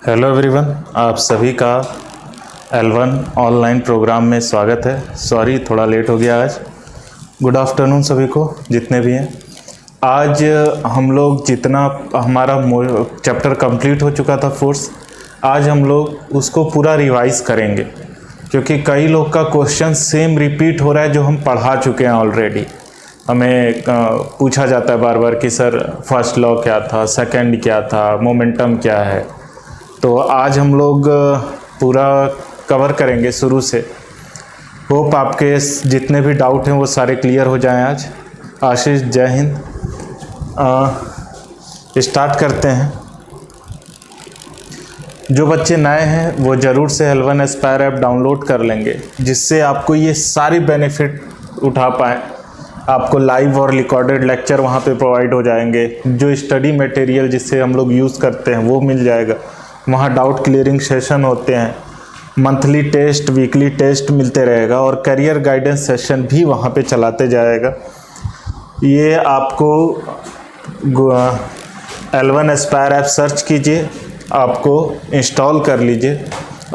Hello everyone, आप सभी का L1 ऑनलाइन प्रोग्राम में स्वागत है। सॉरी थोड़ा लेट हो गया आज। गुड आफ्टरनून सभी को जितने भी हैं। आज हम लोग जितना हमारा चैप्टर कंप्लीट हो चुका था फोर्स, आज हम लोग उसको पूरा रिवाइज करेंगे क्योंकि कई लोग का क्वेश्चन सेम रिपीट हो रहा है जो हम पढ़ा चुके हैं ऑलरेडी। हमें पूछा जाता है बार बार कि सर फर्स्ट लॉ क्या था, सेकंड क्या था, मोमेंटम क्या है। तो आज हम लोग पूरा कवर करेंगे शुरू से। होप आपके जितने भी डाउट हैं वो सारे क्लियर हो जाएं आज। आशीष, जय हिंद। स्टार्ट करते हैं। जो बच्चे नए हैं वो ज़रूर से L1 एस्पायर ऐप डाउनलोड कर लेंगे जिससे आपको ये सारी बेनिफिट उठा पाएँ। आपको लाइव और रिकॉर्डेड लेक्चर वहाँ पे प्रोवाइड हो जाएंगे। जो स्टडी मटेरियल जिससे हम लोग यूज़ करते हैं वो मिल जाएगा। वहाँ डाउट क्लियरिंग सेशन होते हैं, मंथली टेस्ट, वीकली टेस्ट मिलते रहेगा और करियर गाइडेंस सेशन भी वहाँ पे चलाते जाएगा। ये आपको L1 एस्पायर ऐप सर्च कीजिए, आपको इंस्टॉल कर लीजिए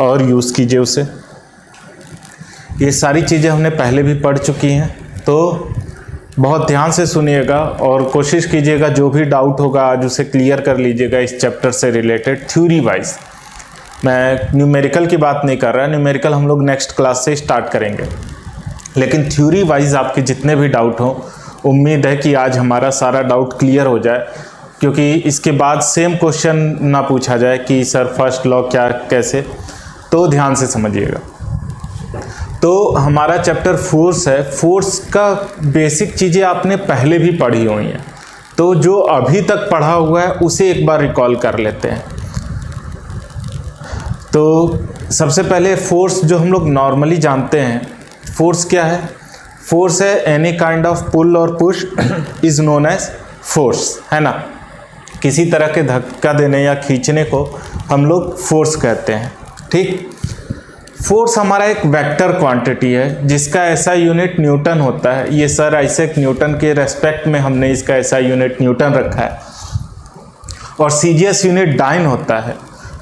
और यूज़ कीजिए उसे। ये सारी चीज़ें हमने पहले भी पढ़ चुकी हैं, तो बहुत ध्यान से सुनिएगा और कोशिश कीजिएगा जो भी डाउट होगा आज उसे क्लियर कर लीजिएगा इस चैप्टर से रिलेटेड थ्योरी वाइज। मैं न्यूमेरिकल की बात नहीं कर रहा, न्यूमेरिकल हम लोग नेक्स्ट क्लास से स्टार्ट करेंगे, लेकिन थ्योरी वाइज आपके जितने भी डाउट हों, उम्मीद है कि आज हमारा सारा डाउट क्लियर हो जाए क्योंकि इसके बाद सेम क्वेश्चन ना पूछा जाए कि सर फर्स्ट लॉ क्या कैसे। तो ध्यान से समझिएगा। तो हमारा चैप्टर फोर्स है। फोर्स का बेसिक चीज़ें आपने पहले भी पढ़ी हुई हैं, तो जो अभी तक पढ़ा हुआ है उसे एक बार रिकॉल कर लेते हैं। तो सबसे पहले फोर्स जो हम लोग नॉर्मली जानते हैं, फोर्स क्या है? फोर्स है एनी काइंड ऑफ पुल और push is known as force, है ना। किसी तरह के धक्का देने या खींचने को हम लोग फोर्स कहते हैं। ठीक। फोर्स हमारा एक वेक्टर क्वांटिटी है जिसका ऐसा यूनिट न्यूटन होता है। ये सर आइजैक न्यूटन के रेस्पेक्ट में हमने इसका ऐसा यूनिट न्यूटन रखा है और सीजीएस यूनिट डाइन होता है।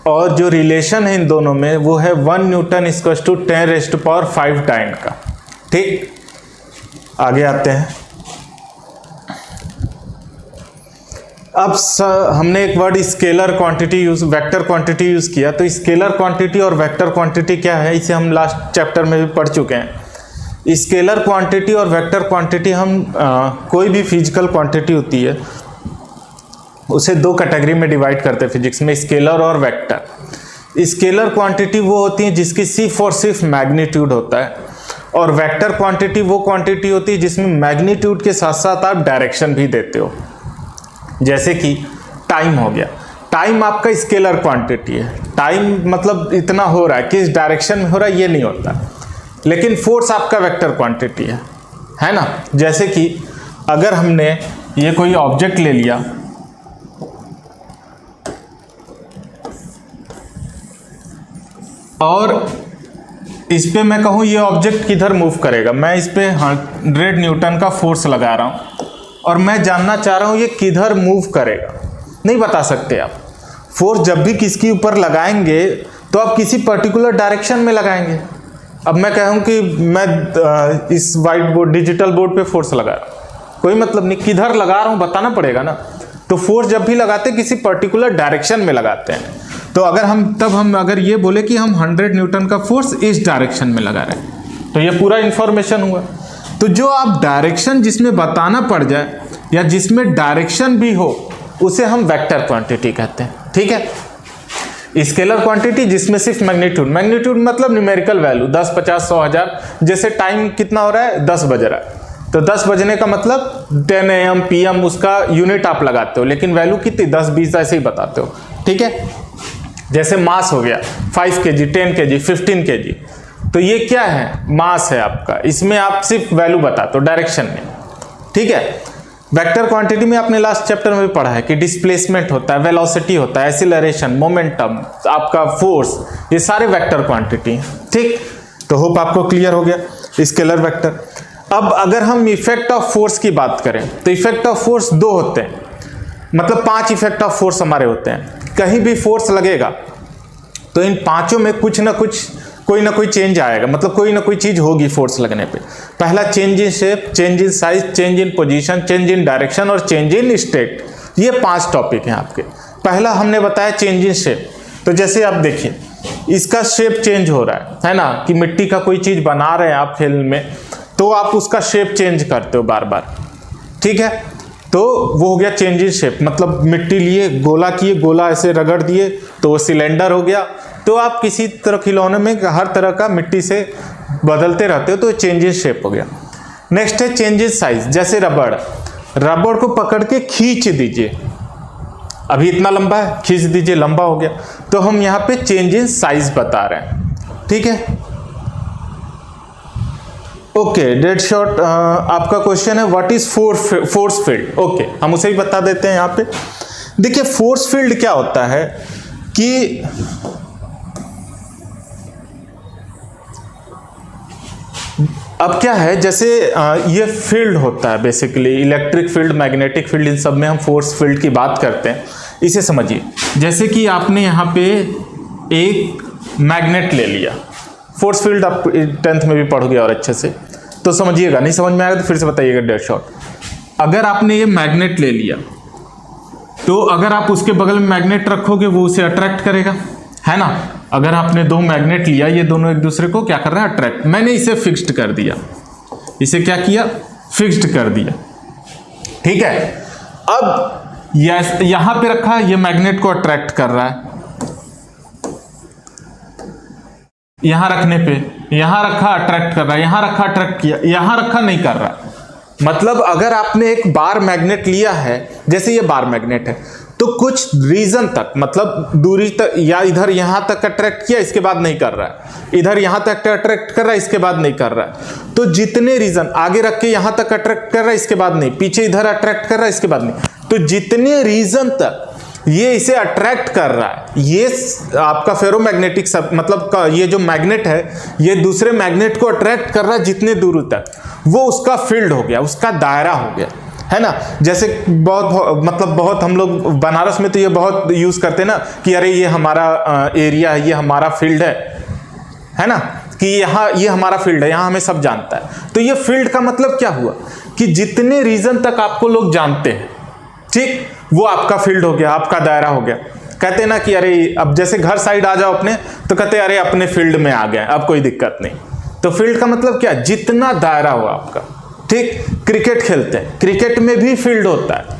और जो रिलेशन है इन दोनों में वो है 1 न्यूटन इक्वल्स टू 10⁵ डाइन का। ठीक, आगे आते हैं। अब हमने एक word scalar quantity vector quantity use किया, तो स्केलर क्वांटिटी और वेक्टर क्वांटिटी क्या है इसे हम लास्ट चैप्टर में भी पढ़ चुके हैं। स्केलर क्वांटिटी और वेक्टर क्वांटिटी हम कोई भी फिजिकल क्वांटिटी होती है उसे दो कैटेगरी में डिवाइड करते हैं फिजिक्स में, स्केलर और वेक्टर। स्केलर क्वांटिटी वो होती है जिसकी सिर्फ और सिर्फ मैग्नीट्यूड होता है, और वेक्टर क्वांटिटी वो क्वांटिटी होती है जिसमें मैग्नीट्यूड के साथ साथ आप डायरेक्शन भी देते हो। जैसे कि टाइम हो गया, टाइम आपका स्केलर क्वांटिटी है। टाइम मतलब इतना हो रहा है, किस डायरेक्शन में हो रहा है ये नहीं होता, लेकिन फोर्स आपका वेक्टर क्वांटिटी है ना। जैसे कि अगर हमने ये कोई ऑब्जेक्ट ले लिया और इस पे मैं कहूँ ये ऑब्जेक्ट किधर मूव करेगा, मैं इस पे 100 न्यूटन का फोर्स लगा रहा हूँ और मैं जानना चाह रहा हूँ ये किधर मूव करेगा। नहीं बता सकते आप। फोर्स जब भी किसके ऊपर लगाएंगे तो आप किसी पर्टिकुलर डायरेक्शन में लगाएंगे। अब मैं कहूँ कि मैं इस वाइट बोर्ड डिजिटल बोर्ड पे फोर्स लगा रहा हूँ, कोई मतलब नहीं, किधर लगा रहा हूँ बताना पड़ेगा ना। तो फोर्स जब भी लगाते हैं किसी पर्टिकुलर डायरेक्शन में लगाते हैं। तो अगर हम अगर ये बोले कि हम 100 न्यूटन का फोर्स इस डायरेक्शन में लगा रहे हैं तो ये पूरा इंफॉर्मेशन हुआ। तो जो आप डायरेक्शन जिसमें बताना पड़ जाए या जिसमें डायरेक्शन भी हो उसे हम वेक्टर क्वांटिटी कहते हैं। ठीक है। स्केलर क्वांटिटी जिसमें सिर्फ मैग्नीट्यूड मतलब न्यूमेरिकल वैल्यू 10, 50, 100, 1000। जैसे टाइम कितना हो रहा है, 10 बज रहा है, तो 10 बजने का मतलब 10 AM PM उसका यूनिट आप लगाते हो, लेकिन वैल्यू कितनी 10, 20 ऐसे ही बताते हो। ठीक है। जैसे मास हो गया 5 kg, 10 kg, 15 kg, तो ये क्या है, मास है आपका। इसमें आप सिर्फ वैल्यू बताते हो डायरेक्शन में। ठीक है। वेक्टर क्वांटिटी में आपने लास्ट चैप्टर में भी पढ़ा है कि डिस्प्लेसमेंट होता है, वेलोसिटी होता है, एक्सीलरेशन, मोमेंटम, आपका फोर्स, ये सारे वेक्टर क्वांटिटी हैं। ठीक, तो होप आपको क्लियर हो गया स्केलर वेक्टर। अब अगर हम इफेक्ट ऑफ फोर्स की बात करें तो इफेक्ट ऑफ फोर्स 2 होते हैं, मतलब 5 इफेक्ट ऑफ फोर्स हमारे होते हैं। कहीं भी फोर्स लगेगा तो इन पांचों में कुछ ना कुछ कोई ना कोई चेंज आएगा, मतलब कोई ना कोई चीज होगी फोर्स लगने पे। पहला change in shape, change in size, change in position, change in direction और चेंज इन स्टेट। ये 5 टॉपिक हैं आपके। पहला हमने बताया चेंज इन शेप। तो जैसे आप देखिए इसका शेप चेंज हो रहा है ना, कि मिट्टी का कोई चीज बना रहे हैं आप फिल्म में, तो आप उसका शेप चेंज करते हो बार बार, ठीक है। तो वो हो गया चेंज इन शेप, मतलब मिट्टी लिए गोला किए, गोला ऐसे रगड़ दिए तो वो सिलेंडर हो गया। तो आप किसी तरह खिलौने में हर तरह का मिट्टी से बदलते रहते हो, तो चेंज इन शेप हो गया। नेक्स्ट है चेंज इन साइज। जैसे रबड़ को पकड़ के खींच दीजिए, अभी इतना लंबा है, खींच दीजिए, लंबा हो गया। तो हम यहाँ पे चेंज इन साइज बता रहे हैं, ठीक है। ओके, डेड शॉट आपका क्वेश्चन है what is force field. Okay, हम उसे भी बता देते हैं यहाँ पे। देखिए फोर्स फील्ड क्या होता है कि अब क्या है, जैसे ये फील्ड होता है basically, electric field, magnetic field, इन सब में हम फोर्स फील्ड की बात करते हैं। इसे समझिए, जैसे कि आपने यहाँ पे एक मैग्नेट ले लिया, फोर्स फील्ड आप 10th में भी पढ़ोगे और अच्छे से, तो समझिएगा। नहीं समझ में आएगा तो फिर से बताइएगा डेड शॉट। अगर आपने ये मैग्नेट ले लिया, तो अगर आप उसके बगल में मैग्नेट रखोगे वो उसे अट्रैक्ट करेगा, है ना। अगर आपने 2 मैग्नेट लिया, ये दोनों एक दूसरे को क्या कर रहा है, अट्रैक्ट। मैंने इसे फिक्स्ड कर दिया, इसे क्या किया, फिक्स्ड कर दिया, ठीक है। अब यहां पे रखा, ये मैग्नेट को अट्रैक्ट कर रहा है, यहां रखने पे, यहां रखा अट्रैक्ट कर रहा है, यहां रखा अट्रैक्ट किया, यहां रखा नहीं कर रहा। मतलब अगर आपने एक बार मैग्नेट लिया है, जैसे ये बार मैग्नेट है, तो कुछ रीजन तक, मतलब दूरी तक, या इधर यहां तक अट्रैक्ट किया, इसके बाद नहीं कर रहा है, इधर यहां तक अट्रैक्ट कर रहा है, इसके बाद नहीं कर रहा है। तो जितने रीजन, आगे रख के यहां तक अट्रैक्ट कर रहा है, इसके बाद नहीं, पीछे इधर अट्रैक्ट कर रहा है, इसके बाद नहीं, तो जितने रीजन तक ये इसे अट्रैक्ट कर रहा है, ये आपका फेरोमैग्नेटिक सब, मतलब ये जो मैग्नेट है ये दूसरे मैग्नेट को अट्रैक्ट कर रहा है जितने दूर तक, वो उसका फील्ड हो गया, उसका दायरा हो गया, है ना। जैसे बहुत हम लोग बनारस में तो ये बहुत यूज करते हैं ना, कि अरे ये हमारा एरिया है, ये हमारा फील्ड है ना, कि यहाँ ये हमारा फील्ड है, यहाँ हमें सब जानता है। तो ये फील्ड का मतलब क्या हुआ, कि जितने रीजन तक आपको लोग जानते हैं, ठीक, वो आपका फील्ड हो गया, आपका दायरा हो गया। कहते हैं ना कि अरे अब जैसे घर साइड आ जाओ अपने, तो कहते हैं अरे अपने फील्ड में आ गए, अब कोई दिक्कत नहीं। तो फील्ड का मतलब क्या, जितना दायरा हो आपका, ठीक। क्रिकेट खेलते हैं, क्रिकेट में भी फील्ड होता है,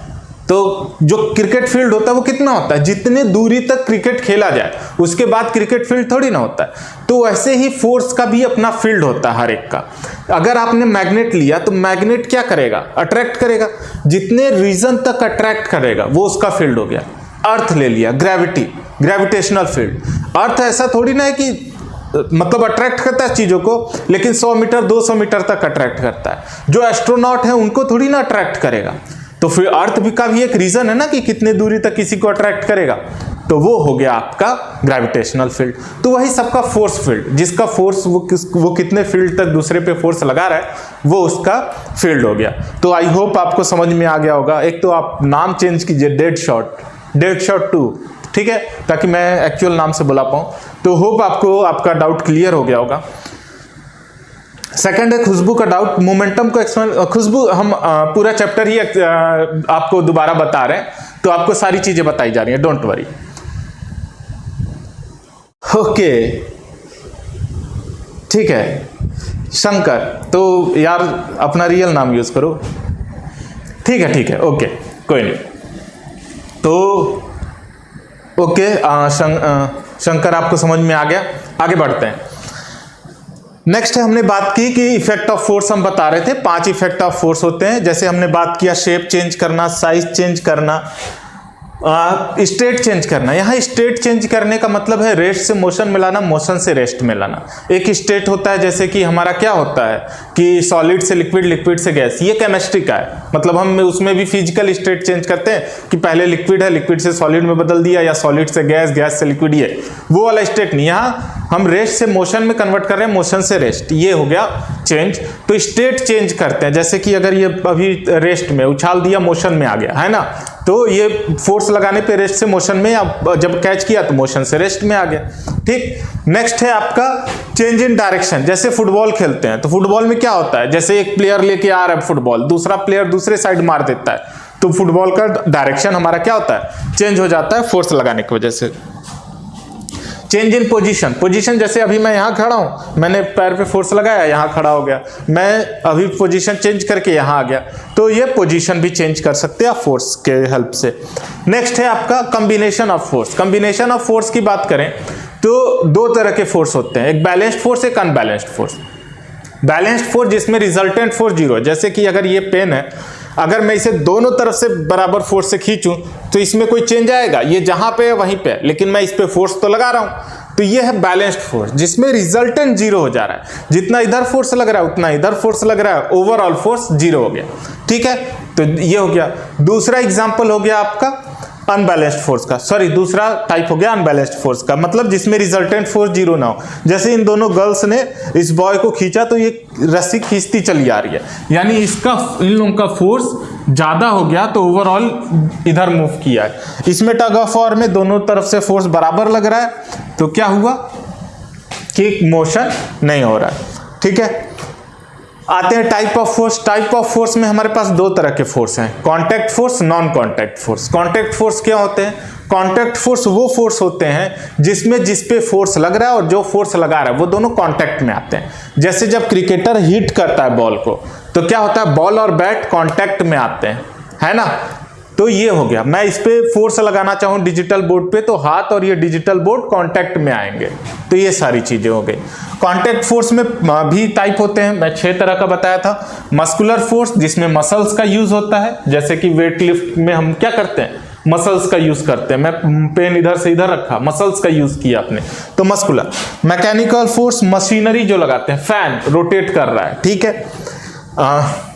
तो जो क्रिकेट फील्ड होता है वो कितना होता है, जितने दूरी तक क्रिकेट खेला जाए, उसके बाद क्रिकेट फील्ड थोड़ी ना होता है। तो वैसे ही फोर्स का भी अपना फील्ड होता है हर एक का। अगर आपने मैग्नेट लिया तो मैग्नेट क्या करेगा, अट्रैक्ट करेगा, जितने रीजन तक अट्रैक्ट करेगा वो उसका फील्ड हो गया। अर्थ ले लिया, ग्रेविटी, ग्रेविटेशनल फील्ड। अर्थ ऐसा थोड़ी ना है कि मतलब अट्रैक्ट करता है चीजों को, लेकिन 100 मीटर 200 मीटर तक अट्रैक्ट करता है। जो एस्ट्रोनॉट है उनको थोड़ी ना अट्रैक्ट करेगा। तो फिर अर्थ भी का भी एक रीजन है ना कि कितने दूरी तक किसी को अट्रैक्ट करेगा, तो वो हो गया आपका ग्रेविटेशनल फील्ड। तो वही सबका फोर्स फील्ड, जिसका फोर्स वो कितने फील्ड तक दूसरे पे फोर्स लगा रहा है, वो उसका फील्ड हो गया। तो आई होप आपको समझ में आ गया होगा। एक तो आप नाम चेंज कीजिए, डेड शॉट 2, ठीक है, ताकि मैं एक्चुअल नाम से बुला पाऊं। तो होप आपको आपका डाउट क्लियर हो गया होगा। सेकंड है खुशबू का डाउट, मोमेंटम को एक्सप्लेन। खुशबू हम पूरा चैप्टर ही आपको दोबारा बता रहे हैं, तो आपको सारी चीजें बताई जा रही हैं, डोंट वरी। ओके, ठीक है। शंकर, तो यार अपना रियल नाम यूज करो, ठीक है, ओके, कोई नहीं। तो ओके, शंकर आपको समझ में आ गया। आगे बढ़ते हैं। नेक्स्ट है, हमने बात की कि इफेक्ट ऑफ फोर्स हम बता रहे थे, 5 इफेक्ट ऑफ फोर्स होते हैं। जैसे हमने बात किया शेप चेंज करना, साइज चेंज करना, स्टेट चेंज करना। यहाँ स्टेट चेंज करने का मतलब है रेस्ट से मोशन में लाना, मोशन से रेस्ट में लाना। एक स्टेट होता है जैसे कि हमारा क्या होता है कि सॉलिड से लिक्विड, लिक्विड से गैस, ये केमिस्ट्री का है। मतलब हम उसमें भी फिजिकल स्टेट चेंज करते हैं कि पहले लिक्विड है, लिक्विड से सॉलिड में बदल दिया, या सॉलिड से गैस, गैस से लिक्विड, ये वो वाला स्टेट नहीं। यहाँ हम रेस्ट से मोशन में कन्वर्ट कर रहे हैं, मोशन से रेस्ट, ये हो गया चेंज। तो स्टेट चेंज करते हैं, जैसे कि अगर ये अभी रेस्ट में उछाल दिया, मोशन में आ गया, है ना, तो ये फोर्स लगाने पे रेस्ट से मोशन में, या जब कैच किया तो मोशन से रेस्ट में आ गया। ठीक, नेक्स्ट है आपका चेंज इन डायरेक्शन। जैसे फुटबॉल खेलते हैं तो फुटबॉल में क्या होता है, जैसे एक प्लेयर लेके आ रहा है फुटबॉल, दूसरा प्लेयर दूसरे साइड मार देता है, तो फुटबॉल का डायरेक्शन हमारा क्या होता है, चेंज हो जाता है फोर्स लगाने की वजह से। चेंज इन पोजीशन, पोजीशन जैसे अभी मैं यहाँ खड़ा हूँ, मैंने पैर पे फोर्स लगाया, यहाँ खड़ा हो गया, मैं अभी पोजीशन चेंज करके यहाँ आ गया, तो ये पोजीशन भी चेंज कर सकते हैं आप फोर्स के हेल्प से। नेक्स्ट है आपका combination of force. Combination of force की बात करें तो दो तरह के फोर्स होते हैं, एक बैलेंस्ड फोर्स, एक अनबैलेंस्ड फोर्स। बैलेंस्ड फोर्स जिसमें रिजल्टेंट फोर्स जीरो है, जैसे कि अगर ये पेन है, अगर मैं इसे दोनों तरफ से बराबर फोर्स से खींचूं तो इसमें कोई चेंज आएगा, ये जहां पे है वहीं पे, लेकिन मैं इस पे फोर्स तो लगा रहा हूं, तो ये है बैलेंस्ड फोर्स जिसमें रिजल्टेंट जीरो हो जा रहा है, जितना इधर फोर्स लग रहा है उतना इधर फोर्स लग रहा है, ओवरऑल फोर्स जीरो हो गया। ठीक है, तो ये हो गया। दूसरा एग्जाम्पल हो गया आपका अनबैलेंस्ड फोर्स का, सॉरी दूसरा टाइप हो गया अनबैलेंस्ड फोर्स का, मतलब जिसमें रिजल्टेंट फोर्स जीरो ना हो। जैसे इन दोनों गर्ल्स ने इस बॉय को खींचा तो ये रस्सी खींचती चली आ रही है, यानी इसका इन लोगों का फोर्स ज्यादा हो गया तो ओवरऑल इधर मूव किया है। इसमें टग ऑफ वॉर में दोनों तरफ से फोर्स बराबर लग रहा है, तो क्या हुआ कि मोशन नहीं हो रहा है। ठीक है, आते हैं type of force. Type of force में हमारे पास दो तरह के फोर्स हैं, contact force, non contact force. Contact force क्या होते हैं, कांटेक्ट फोर्स वो फोर्स होते हैं जिसमें जिस पे फोर्स लग रहा है और जो फोर्स लगा रहा है वो दोनों कांटेक्ट में आते हैं। जैसे जब क्रिकेटर हिट करता है बॉल को तो क्या होता है, बॉल और बैट कांटेक्ट में आते हैं, है ना। तो ये हो गया, मैं इस पे फोर्स लगाना चाहूं डिजिटल बोर्ड पे तो हाथ और ये डिजिटल बोर्ड कांटेक्ट में आएंगे, तो ये सारी चीजें हो गई। कांटेक्ट फोर्स में भी टाइप होते हैं, मैं 6 तरह का बताया था। मस्कुलर फोर्स जिसमें मसल्स का यूज होता है, जैसे कि वेट लिफ्ट में हम क्या करते हैं, मसल्स का यूज करते हैं, मैं पेन इधर से इधर रखा, मसल्स का यूज किया आपने, तो मस्कुलर। मैकेनिकल फोर्स मशीनरी जो लगाते हैं, फैन रोटेट कर रहा है, ठीक है।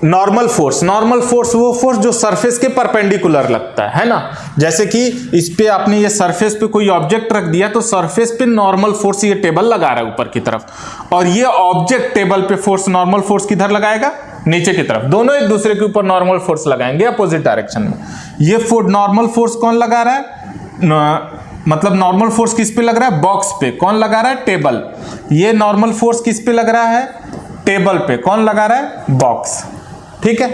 नॉर्मल फोर्स, नॉर्मल फोर्स वो फोर्स जो सरफेस के परपेंडिकुलर लगता है ना। जैसे कि इस पे आपने ये सरफेस पे कोई ऑब्जेक्ट रख दिया तो सरफेस पे नॉर्मल फोर्स ये टेबल लगा रहा है ऊपर की तरफ, और ये ऑब्जेक्ट टेबल पे फोर्स नॉर्मल फोर्स किधर लगाएगा, नीचे की तरफ। दोनों एक दूसरे के ऊपर नॉर्मल फोर्स लगाएंगे अपोजिट डायरेक्शन में। ये नॉर्मल फोर्स कौन लगा रहा है, मतलब नॉर्मल फोर्स किस पे लग रहा है, बॉक्स पे। कौन लगा रहा है, टेबल। ये नॉर्मल फोर्स किस पे लग रहा है, टेबल पे। कौन लगा रहा है, बॉक्स। ठीक है।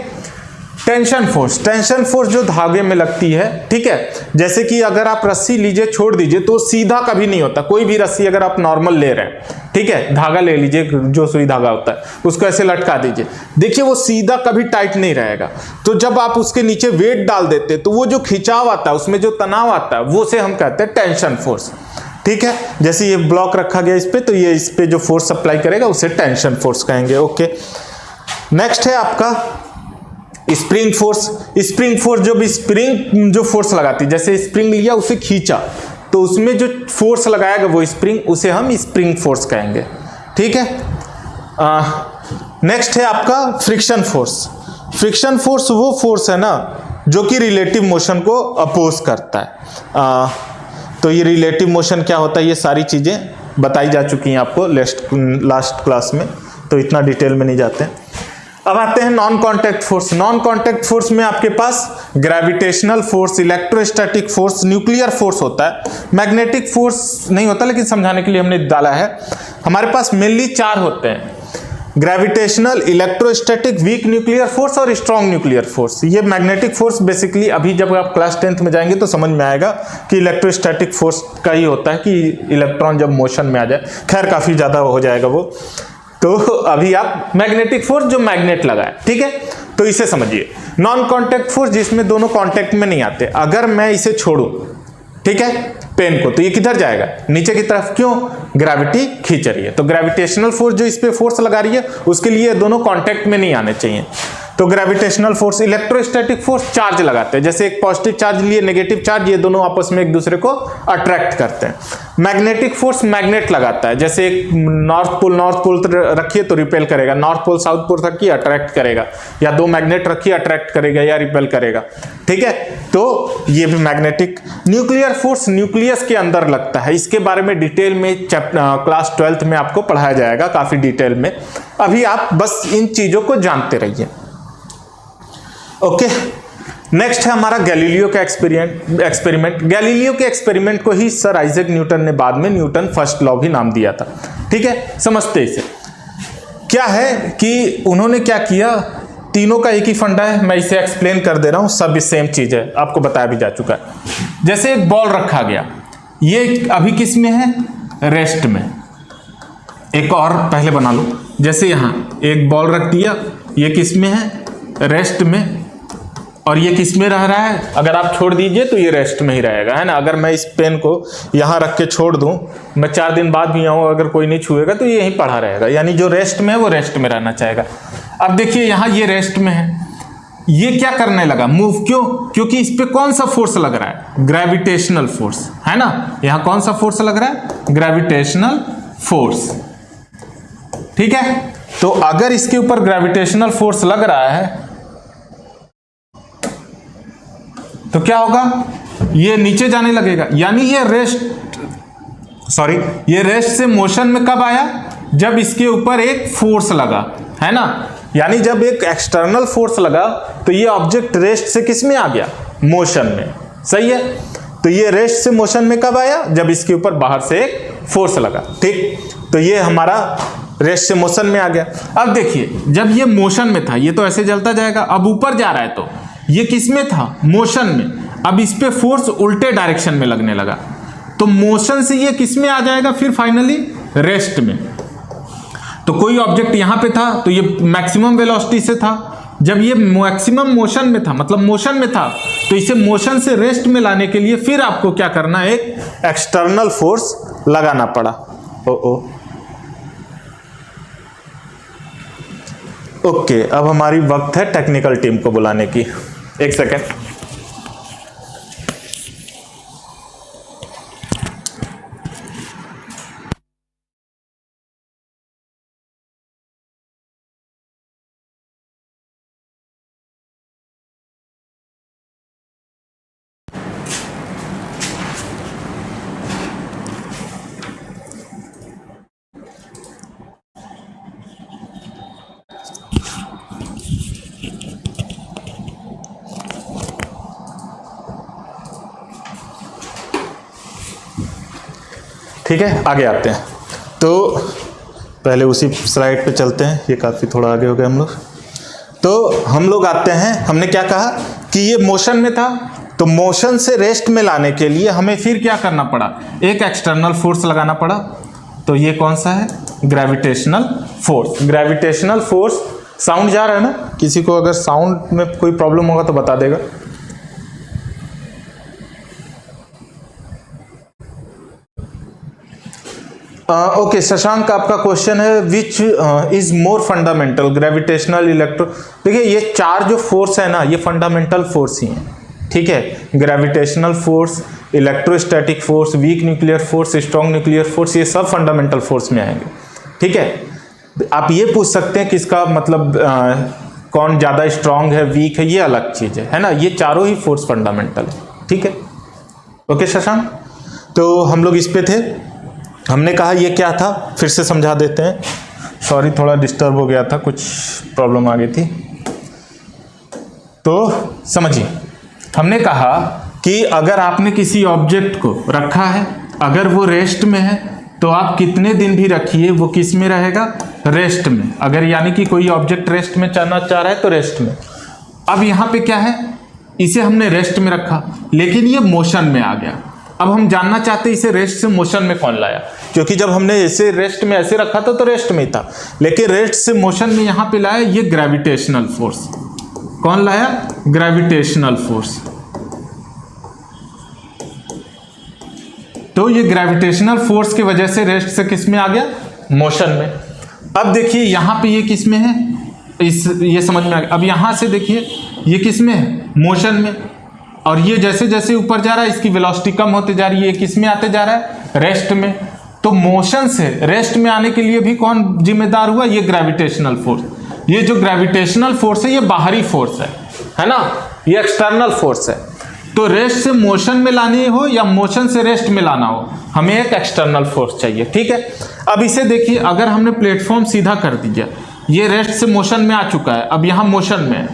टेंशन फोर्स, टेंशन फोर्स जो धागे में लगती है, ठीक है। जैसे कि अगर आप रस्सी लीजिए छोड़ दीजिए तो सीधा कभी नहीं होता। कोई भी रस्सी अगर आप नॉर्मल ले रहे हैं, ठीक है, धागा ले लीजिए जो सुई धागा होता है, उसको ऐसे लटका दीजिए, देखिए वो सीधा कभी टाइट नहीं रहेगा। तो जब आप उसके नीचे वेट डाल देते तो वो जो खिंचाव आता है, उसमें जो तनाव आता है, वो से हम कहते हैं टेंशन फोर्स। ठीक है, जैसे ये ब्लॉक रखा गया इस पे, तो ये इस पे जो फोर्स अप्लाई करेगा उसे टेंशन फोर्स कहेंगे। ओके, नेक्स्ट है आपका स्प्रिंग फोर्स। स्प्रिंग फोर्स जो भी स्प्रिंग जो फोर्स लगाती है, जैसे स्प्रिंग लिया उसे खींचा तो उसमें जो फोर्स लगाएगा वो स्प्रिंग, उसे हम स्प्रिंग फोर्स कहेंगे। ठीक है। नेक्स्ट है आपका फ्रिक्शन फोर्स। फ्रिक्शन फोर्स वो फोर्स है ना जो कि रिलेटिव मोशन को अपोज करता है। तो ये रिलेटिव मोशन क्या होता है, ये सारी चीजें बताई जा चुकी हैं आपको लास्ट क्लास में, तो इतना डिटेल में नहीं जाते हैं। अब आते हैं non contact force. Non contact force में आपके पास gravitational force, electrostatic force, nuclear force होता है। मैग्नेटिक फोर्स नहीं होता, लेकिन समझाने के लिए हमने डाला है। हमारे पास मेनली 4 होते हैं, gravitational, electrostatic, weak nuclear force और स्ट्रॉन्ग न्यूक्लियर फोर्स। ये मैग्नेटिक फोर्स बेसिकली अभी जब आप क्लास 10th में जाएंगे तो समझ में आएगा कि इलेक्ट्रोस्टैटिक फोर्स का ही होता है कि इलेक्ट्रॉन जब मोशन में आ जाए। खैर काफी ज्यादा हो जाएगा वो, तो अभी आप मैग्नेटिक फोर्स जो मैग्नेट लगा है, ठीक है, तो इसे समझिए। नॉन कांटेक्ट फोर्स जिसमें दोनों कांटेक्ट में नहीं आते। अगर मैं इसे छोड़ूं, ठीक है, पेन को, तो ये किधर जाएगा, नीचे की तरफ। क्यों, ग्रेविटी खींच रही है। तो ग्रेविटेशनल फोर्स जो इस पे फोर्स लगा रही है उसके लिए दोनों कांटेक्ट में नहीं आने चाहिए, तो gravitational force. Electrostatic force charge लगाते हैं, जैसे एक पॉजिटिव चार्ज लिए नेगेटिव चार्ज, ये दोनों आपस में एक दूसरे को अट्रैक्ट करते हैं। मैग्नेटिक फोर्स मैग्नेट लगाता है, जैसे एक नॉर्थ पोल रखिए तो रिपेल करेगा, नॉर्थ पोल साउथ पोल रखिए अट्रैक्ट करेगा, या 2 मैग्नेट रखिए अट्रैक्ट करेगा या रिपेल करेगा। ठीक है, तो ये भी मैग्नेटिक। न्यूक्लियर फोर्स न्यूक्लियस के अंदर लगता है, इसके बारे में डिटेल में क्लास 12th में आपको पढ़ाया जाएगा काफी डिटेल में। अभी आप बस इन चीजों को जानते रहिए। ओके, नेक्स्ट है हमारा गैलीलियो का एक्सपेरिमेंट। गैलीलियो के एक्सपेरिमेंट को ही सर आइजैक न्यूटन ने बाद में न्यूटन फर्स्ट लॉ भी नाम दिया था। ठीक है, समझते इसे। क्या है कि उन्होंने क्या किया, तीनों का एक ही फंडा है, मैं इसे एक्सप्लेन कर दे रहा हूं, सब सेम चीज है, आपको बताया भी जा चुका है। जैसे एक बॉल रखा गया, ये अभी किस में है, रेस्ट में। एक और पहले बना लो, जैसे यहां एक बॉल रख दिया, ये किस में है, रेस्ट में, और ये किस में रह रहा है, अगर आप छोड़ दीजिए तो ये रेस्ट में ही रहेगा, है ना। अगर मैं इस पेन को यहाँ रख के छोड़ दूं, मैं 4 दिन बाद भी आऊँ, अगर कोई नहीं छुएगा तो ये यहीं पड़ा रहेगा, यानी जो रेस्ट में है वो रेस्ट में रहना चाहेगा। अब देखिए यहाँ ये रेस्ट में है, ये क्या करने लगा, मूव, क्यों, क्योंकि इस पे कौन सा फोर्स लग रहा है, ग्रेविटेशनल फोर्स, है ना। यहाँ कौन सा फोर्स लग रहा है, ग्रेविटेशनल फोर्स। ठीक है, तो अगर इसके ऊपर ग्रेविटेशनल फोर्स लग रहा है तो क्या होगा, ये नीचे जाने लगेगा, यानी ये रेस्ट से मोशन में कब आया, जब इसके ऊपर एक फोर्स लगा, है ना। यानी जब एक एक्सटर्नल फोर्स लगा तो ये ऑब्जेक्ट रेस्ट से किस में आ गया, मोशन में। सही है, तो ये रेस्ट से मोशन में कब आया, जब इसके ऊपर बाहर से एक फोर्स लगा। ठीक, तो ये हमारा रेस्ट से मोशन में आ गया। अब देखिए, जब ये मोशन में था, ये तो ऐसे चलता जाएगा, अब ऊपर जा रहा है तो ये किस में था, मोशन में। अब इस पे फोर्स उल्टे डायरेक्शन में लगने लगा, तो मोशन से ये किस में आ जाएगा, फिर फाइनली रेस्ट में। तो कोई ऑब्जेक्ट यहां पे था तो ये मैक्सिमम वेलोसिटी से था, जब ये मैक्सिमम मोशन में था, मतलब मोशन में था, तो इसे मोशन से रेस्ट में लाने के लिए फिर आपको क्या करना है, एक एक्सटर्नल फोर्स लगाना पड़ा। ओके, अब हमारी वक्त है टेक्निकल टीम को बुलाने की। एक सेकेंड। ठीक है, आगे आते हैं। तो पहले उसी स्लाइड पे चलते हैं, ये काफ़ी थोड़ा आगे हो गए हम लोग। तो हम लोग आते हैं, हमने क्या कहा कि ये मोशन में था, तो मोशन से रेस्ट में लाने के लिए हमें फिर क्या करना पड़ा, एक एक्सटर्नल फोर्स लगाना पड़ा। तो ये कौन सा है, gravitational force. Gravitational force, sound जा रहा है ना, किसी को अगर साउंड में कोई प्रॉब्लम होगा तो बता देगा। ओके, शशांक आपका क्वेश्चन है which is more fundamental, gravitational, electro. देखिए ये चार जो फोर्स है ना, ये फंडामेंटल फोर्स ही हैं। ठीक है, gravitational force, electrostatic force, weak nuclear force, strong nuclear force, ये सब फंडामेंटल फोर्स में आएंगे। ठीक है, आप ये पूछ सकते हैं कि इसका मतलब कौन ज़्यादा स्ट्रॉन्ग है, वीक है, ये अलग चीज़ है ना। ये चारों ही फोर्स फंडामेंटल है। ठीक है, ओके शशांक, तो हम लोग इस पे थे। हमने कहा ये क्या था, फिर से समझा देते हैं। सॉरी, थोड़ा डिस्टर्ब हो गया था, कुछ प्रॉब्लम आ गई थी, तो समझिए। हमने कहा कि अगर आपने किसी ऑब्जेक्ट को रखा है, अगर वो रेस्ट में है तो आप कितने दिन भी रखिए वो किस में रहेगा, रेस्ट में। अगर यानी कि कोई ऑब्जेक्ट रेस्ट में चलना चाह रहा है तो रेस्ट में। अब यहाँ पे क्या है, इसे हमने रेस्ट में रखा लेकिन ये मोशन में आ गया। अब हम जानना चाहते हैं इसे रेस्ट से मोशन में कौन लाया, क्योंकि जब हमने इसे रेस्ट में ऐसे रखा था तो रेस्ट में ही था, लेकिन रेस्ट से मोशन में यहाँ पे लाया ये ग्रेविटेशनल फोर्स। कौन लाया, ग्रेविटेशनल फोर्स। तो ये ग्रेविटेशनल फोर्स की वजह से रेस्ट से किस में आ गया, मोशन में। अब देखिए यहाँ पे ये किस में है, ये समझ में आ गया। अब यहाँ से देखिए ये किस में है, मोशन में, और ये जैसे जैसे ऊपर जा रहा है इसकी वेलोसिटी कम होते जा रही है, ये किस में आते जा रहा है, रेस्ट में। तो मोशन से रेस्ट में आने के लिए भी कौन जिम्मेदार हुआ, ये ग्रेविटेशनल फोर्स। ये जो ग्रेविटेशनल फोर्स है ये बाहरी फोर्स है ना, ये एक्सटर्नल फोर्स है। तो रेस्ट से मोशन में लानी हो या मोशन से रेस्ट में लाना हो, हमें एक एक्सटर्नल फोर्स चाहिए। ठीक है, अब इसे देखिए, अगर हमने प्लेटफॉर्म सीधा कर दिया, ये रेस्ट से मोशन में आ चुका है, अब यहाँ मोशन में है।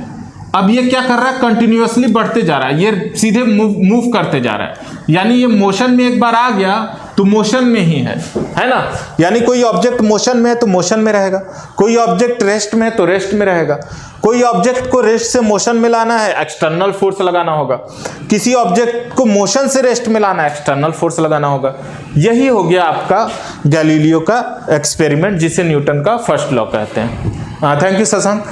अब ये क्या कर रहा है, कंटिन्यूअसली बढ़ते जा रहा है, ये सीधे मूव करते जा रहा है, यानी ये मोशन में एक बार आ गया तो मोशन में ही है ना। यानी कोई ऑब्जेक्ट मोशन में है तो मोशन में रहेगा, कोई ऑब्जेक्ट रेस्ट में है तो रेस्ट में रहेगा। कोई ऑब्जेक्ट को रेस्ट से मोशन में लाना है, एक्सटर्नल फोर्स लगाना होगा। किसी ऑब्जेक्ट को मोशन से रेस्ट में लाना है, एक्सटर्नल फोर्स लगाना होगा। यही हो गया आपका गैलीलियो का एक्सपेरिमेंट, जिसे न्यूटन का फर्स्ट लॉ कहते हैं। थैंक यू शशांक,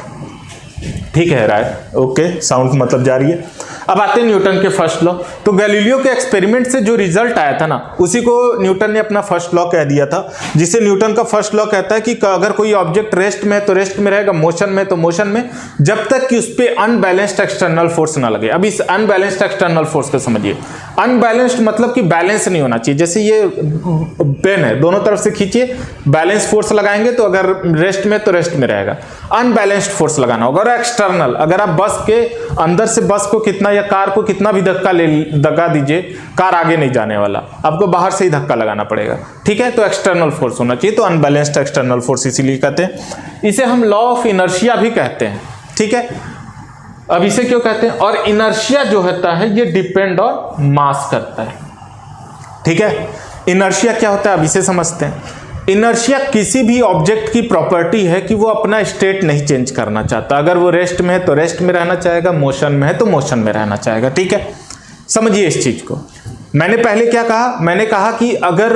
ठीक है राय, ओके, साउंड मतलब जारी है। अब आते हैं न्यूटन के फर्स्ट लॉ। तो गैलीलियो के एक्सपेरिमेंट से जो रिजल्ट आया था ना, उसी को न्यूटन ने अपना फर्स्ट लॉ कह दिया था, जिसे न्यूटन का फर्स्ट लॉ कहता है कि अगर कोई ऑब्जेक्ट रेस्ट में है तो रेस्ट में रहेगा, मोशन में तो मोशन में, जब तक कि उस पर अनबैलेंस्ड एक्सटर्नल फोर्स ना लगे। अब इस अनबैलेंस्ड एक्सटर्नल फोर्स को समझिए। अनबैलेंस्ड मतलब कि बैलेंस नहीं होना चाहिए। जैसे ये पेन है, दोनों तरफ से खींचिए, बैलेंस फोर्स लगाएंगे तो अगर रेस्ट में तो रेस्ट में रहेगा। अनबैलेंस्ड फोर्स लगाना होगा। और एक्सटर्नल, अगर आप बस के अंदर से बस को कितना या कार को कितना भी धक्का दीजिए, कार आगे नहीं जाने वाला, आपको बाहर से ही धक्का लगाना पड़ेगा, ठीक है। तो एक्सटर्नल फोर्स होना चाहिए, तो अनबैलेंस्ड एक्सटर्नल फोर्स इसीलिए कहते हैं। इसे हम लॉ ऑफ इनर्शिया भी कहते हैं, ठीक है। अब इसे क्यों कहते हैं? और इनर्शिया जो होता है ये डिपेंड ऑन मास करता है, ठीक है। इनर्शिया क्या होता है अब इसे समझते हैं। इनर्शिया किसी भी ऑब्जेक्ट की प्रॉपर्टी है कि वो अपना स्टेट नहीं चेंज करना चाहता। अगर वो रेस्ट में है तो रेस्ट में रहना चाहेगा, मोशन में है तो मोशन में रहना चाहेगा, ठीक है। समझिए इस चीज को। मैंने पहले क्या कहा? मैंने कहा कि अगर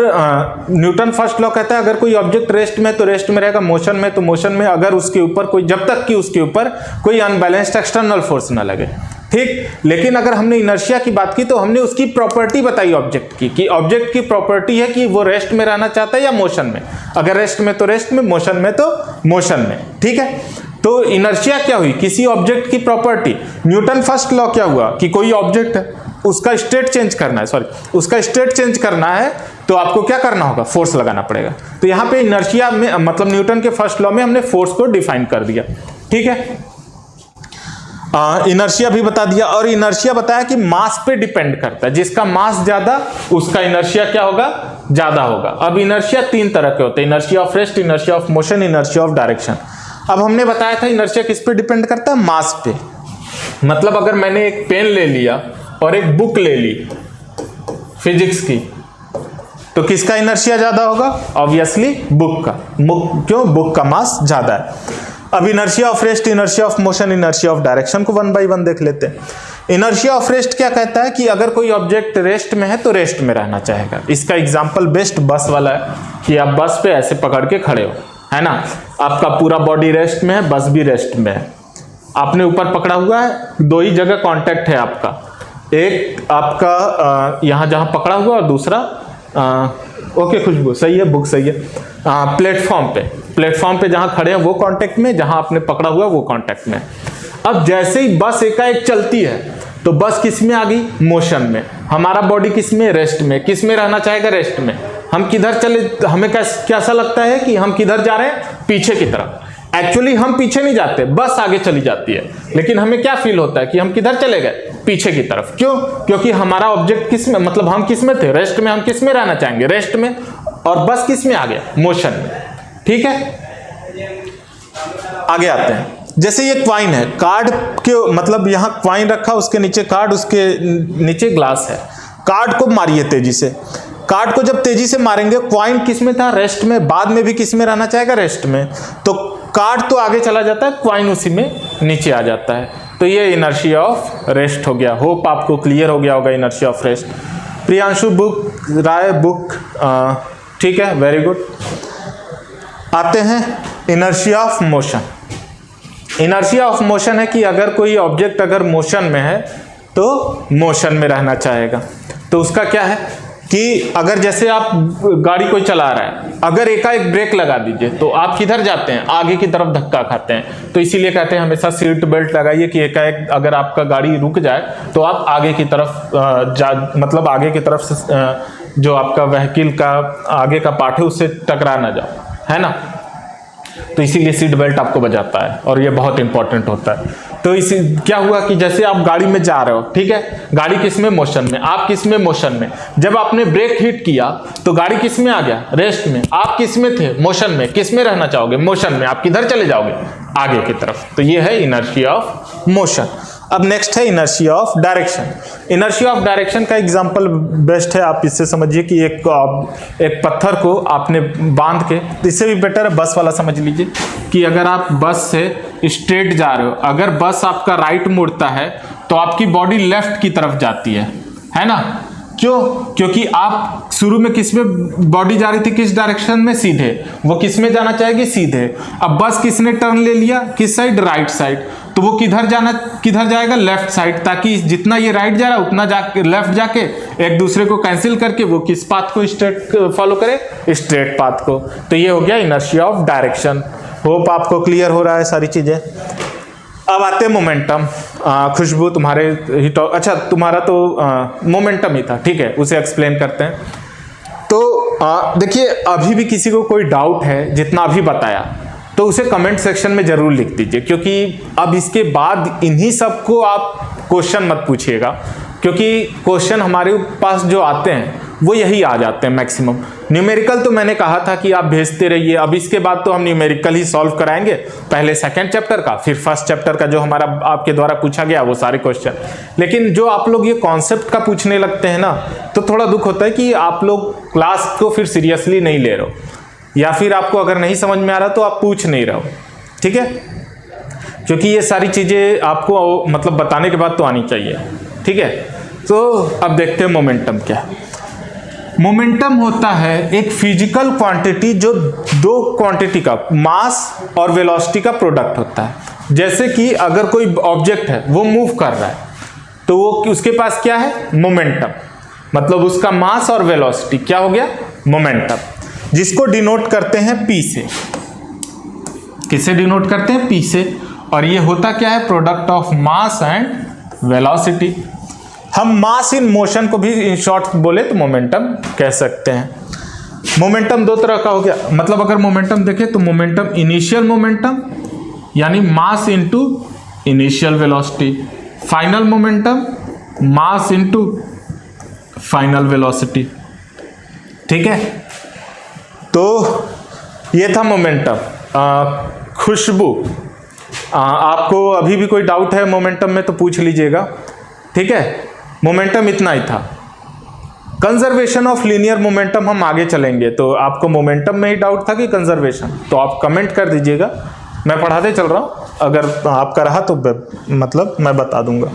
न्यूटन फर्स्ट लॉ कहता है अगर कोई ऑब्जेक्ट रेस्ट में तो रेस्ट में रहेगा, मोशन में तो मोशन में, अगर उसके ऊपर कोई, जब तक कि उसके ऊपर कोई अनबैलेंस्ड एक्सटर्नल फोर्स ना लगे, ठीक। लेकिन अगर हमने इनर्शिया की बात की तो हमने उसकी प्रॉपर्टी बताई ऑब्जेक्ट की, कि ऑब्जेक्ट की प्रॉपर्टी है कि वो रेस्ट में रहना चाहता है या मोशन में। अगर रेस्ट में तो रेस्ट में, मोशन में तो मोशन में, ठीक है। तो इनर्शिया क्या हुई? किसी ऑब्जेक्ट की प्रॉपर्टी। न्यूटन फर्स्ट लॉ क्या हुआ? कि कोई ऑब्जेक्ट है, उसका स्टेट चेंज करना है, उसका स्टेट चेंज करना है तो आपको क्या करना होगा? फोर्स लगाना पड़ेगा। तो यहां पे इनर्शिया में, मतलब न्यूटन के फर्स्ट लॉ में हमने फोर्स को डिफाइन कर दिया, ठीक है। इनर्शिया भी बता दिया, और इनर्शिया बताया कि मास पे डिपेंड करता है। जिसका मास ज्यादा उसका इनर्शिया क्या होगा? ज्यादा होगा। अब इनर्शिया तीन तरह के होते हैं, inertia of rest, inertia of motion, inertia of direction. अब हमने बताया था इनर्शिया किस पे डिपेंड करता है? मास पे। मतलब अगर मैंने एक पेन ले लिया और एक बुक ले ली फिजिक्स की, तो किसका इनर्शिया ज्यादा होगा? ऑब्वियसली बुक का। क्यों? बुक का मास ज्यादा है। अब inertia of rest, inertia of motion, inertia of direction को वन बाय वन देख लेते हैं। इनर्शिया ऑफ रेस्ट क्या कहता है? कि अगर कोई ऑब्जेक्ट रेस्ट में है तो रेस्ट में रहना चाहेगा। इसका एग्जांपल बेस्ट बस वाला है, कि आप बस पे ऐसे पकड़ के खड़े हो, है ना, आपका पूरा बॉडी रेस्ट में है, बस भी रेस्ट में है, आपने ऊपर पकड़ा हुआ है, दो ही जगह कांटेक्ट है आपका, एक आपका यहां जहां पकड़ा हुआ और दूसरा ओके खुशबू सही है, बुक सही है, प्लेटफॉर्म पे जहां खड़े हैं वो कांटेक्ट में, जहां आपने पकड़ा हुआ वो कांटेक्ट में। अब जैसे ही बस एकाएक चलती है तो बस किस में आ गई? मोशन में। हमारा बॉडी किस में? रेस्ट में। किस में रहना चाहेगा? रेस्ट में। हम किधर चले? हमें कैसा लगता है कि हम किधर जा रहे हैं? पीछे की तरफ। एक्चुअली हम पीछे नहीं जाते, बस आगे चली जाती है, लेकिन हमें क्या फील होता है कि हम किधर चले गए? पीछे की तरफ। क्यों? क्योंकि हमारा ऑब्जेक्ट किस में, मतलब हम किस में थे? रेस्ट में। हम किस में रहना चाहेंगे? रेस्ट में। और बस किस में आ गया? मोशन में, ठीक है। आगे आते हैं। जैसे ये क्वाइन है, कार्ड के मतलब यहां क्वाइन रखा, उसके नीचे कार्ड, उसके नीचे ग्लास है। कार्ड को मारिए तेजी से। कार्ड को जब तेजी से मारेंगे, क्वाइन किस में था? रेस्ट में। बाद में भी किस में रहना चाहेगा? रेस्ट में। तो कार्ड तो आगे चला जाता है, क्वाइन उसी में नीचे आ जाता है। तो ये इनर्शिया ऑफ रेस्ट हो गया। होप आपको क्लियर हो गया होगा inertia of rest. Priyanshu book, Rai book, ठीक है, वेरी गुड। आते हैं inertia of motion. Inertia of motion है कि अगर कोई ऑब्जेक्ट अगर मोशन में है तो मोशन में रहना चाहेगा। तो उसका क्या है कि अगर जैसे आप गाड़ी कोई चला रहा है, अगर एकाएक ब्रेक लगा दीजिए तो आप किधर जाते हैं? आगे की तरफ धक्का खाते हैं। तो इसीलिए कहते हैं हमेशा सीट बेल्ट लगाइए, कि एकाएक अगर आपका गाड़ी रुक जाए तो आप आगे की तरफ मतलब आगे की तरफ से जो आपका व्हीकल का आगे का पार्ट है उससे टकरा ना जाओ, है ना। तो इसीलिए सीट बेल्ट आपको बजाता है, और ये बहुत इंपॉर्टेंट होता है। तो इसी क्या हुआ कि जैसे आप गाड़ी में जा रहे हो, ठीक है, गाड़ी किस में? मोशन में। आप किस में? मोशन में। जब आपने ब्रेक हिट किया तो गाड़ी किस में आ गया? रेस्ट में। आप किस में थे? मोशन में। किस में रहना चाहोगे? मोशन में। आप किधर चले जाओगे? आगे की तरफ। तो ये है इनर्शिया ऑफ मोशन। अब नेक्स्ट है inertia of direction. Inertia of direction का एग्जांपल बेस्ट है, आप इससे समझिए कि एक पत्थर को आपने बांध के, इससे भी बेटर है बस वाला समझ लीजिए कि अगर आप बस से स्ट्रेट जा रहे हो, अगर बस आपका राइट मुड़ता है तो आपकी बॉडी लेफ्ट की तरफ जाती है ना। क्यों? क्योंकि आप शुरू में किस में बॉडी जा रही थी, किस डायरेक्शन में, सीधे, वो किस में जाना चाहेगी, सीधे। अब बस किसने टर्न ले लिया, किस साइड, राइट साइड, तो वो किधर जाएगा, लेफ्ट साइड, ताकि जितना ये राइट जा रहा है उतना जाके लेफ्ट जाके एक दूसरे को कैंसिल करके वो किस पाथ को स्ट्रेट फॉलो करे, स्ट्रेट पाथ को। तो ये हो गया इनर्शिया ऑफ डायरेक्शन। होप आपको क्लियर हो रहा है सारी चीजें। अब आते हैं मोमेंटम। खुशबू तुम्हारे ही अच्छा तुम्हारा तो मोमेंटम ही था, ठीक है, उसे एक्सप्लेन करते हैं। तो देखिए, अभी भी किसी को कोई डाउट है जितना अभी बताया तो उसे कमेंट सेक्शन में जरूर लिख दीजिए, क्योंकि अब इसके बाद इन्हीं सबको आप क्वेश्चन मत पूछिएगा, क्योंकि क्वेश्चन हमारे पास जो आते हैं वो यही आ जाते हैं मैक्सिमम। न्यूमेरिकल तो मैंने कहा था कि आप भेजते रहिए, अब इसके बाद तो हम न्यूमेरिकल ही सॉल्व कराएंगे, पहले सेकंड चैप्टर का, फिर फर्स्ट चैप्टर का जो हमारा आपके द्वारा पूछा गया वो सारे क्वेश्चन। लेकिन जो आप लोग ये कॉन्सेप्ट का पूछने लगते हैं ना, तो थोड़ा दुख होता है कि आप लोग क्लास को फिर सीरियसली नहीं ले रहे हो, या फिर आपको अगर नहीं समझ में आ रहा तो आप पूछ नहीं रहे हो, ठीक है, क्योंकि ये सारी चीजें आपको मतलब बताने के बाद तो आनी चाहिए, ठीक है। तो अब देखते हैं मोमेंटम क्या है। मोमेंटम होता है एक फिजिकल क्वांटिटी जो दो क्वांटिटी का, मास और वेलोसिटी का प्रोडक्ट होता है। जैसे कि अगर कोई ऑब्जेक्ट है वो मूव कर रहा है तो वो उसके पास क्या है, मोमेंटम, मतलब उसका मास और वेलोसिटी क्या हो गया, मोमेंटम, जिसको डिनोट करते हैं P से। किसे डिनोट करते हैं, P से। और ये होता क्या है, product of mass and velocity. हम मास इन मोशन को भी इन शॉर्ट बोले तो मोमेंटम कह सकते हैं। मोमेंटम दो तरह का हो गया, मतलब अगर मोमेंटम देखें तो मोमेंटम इनिशियल मोमेंटम यानी mass into initial velocity, final momentum mass into final velocity, ठीक है। तो ये था मोमेंटम। खुशबू, आपको अभी भी कोई डाउट है मोमेंटम में तो पूछ लीजिएगा, ठीक है। मोमेंटम इतना ही था। कंजर्वेशन ऑफ लीनियर मोमेंटम हम आगे चलेंगे, तो आपको मोमेंटम में ही डाउट था कि कंजर्वेशन, तो आप कमेंट कर दीजिएगा, मैं पढ़ाते चल रहा हूँ, अगर आपका रहा तो मतलब मैं बता दूंगा।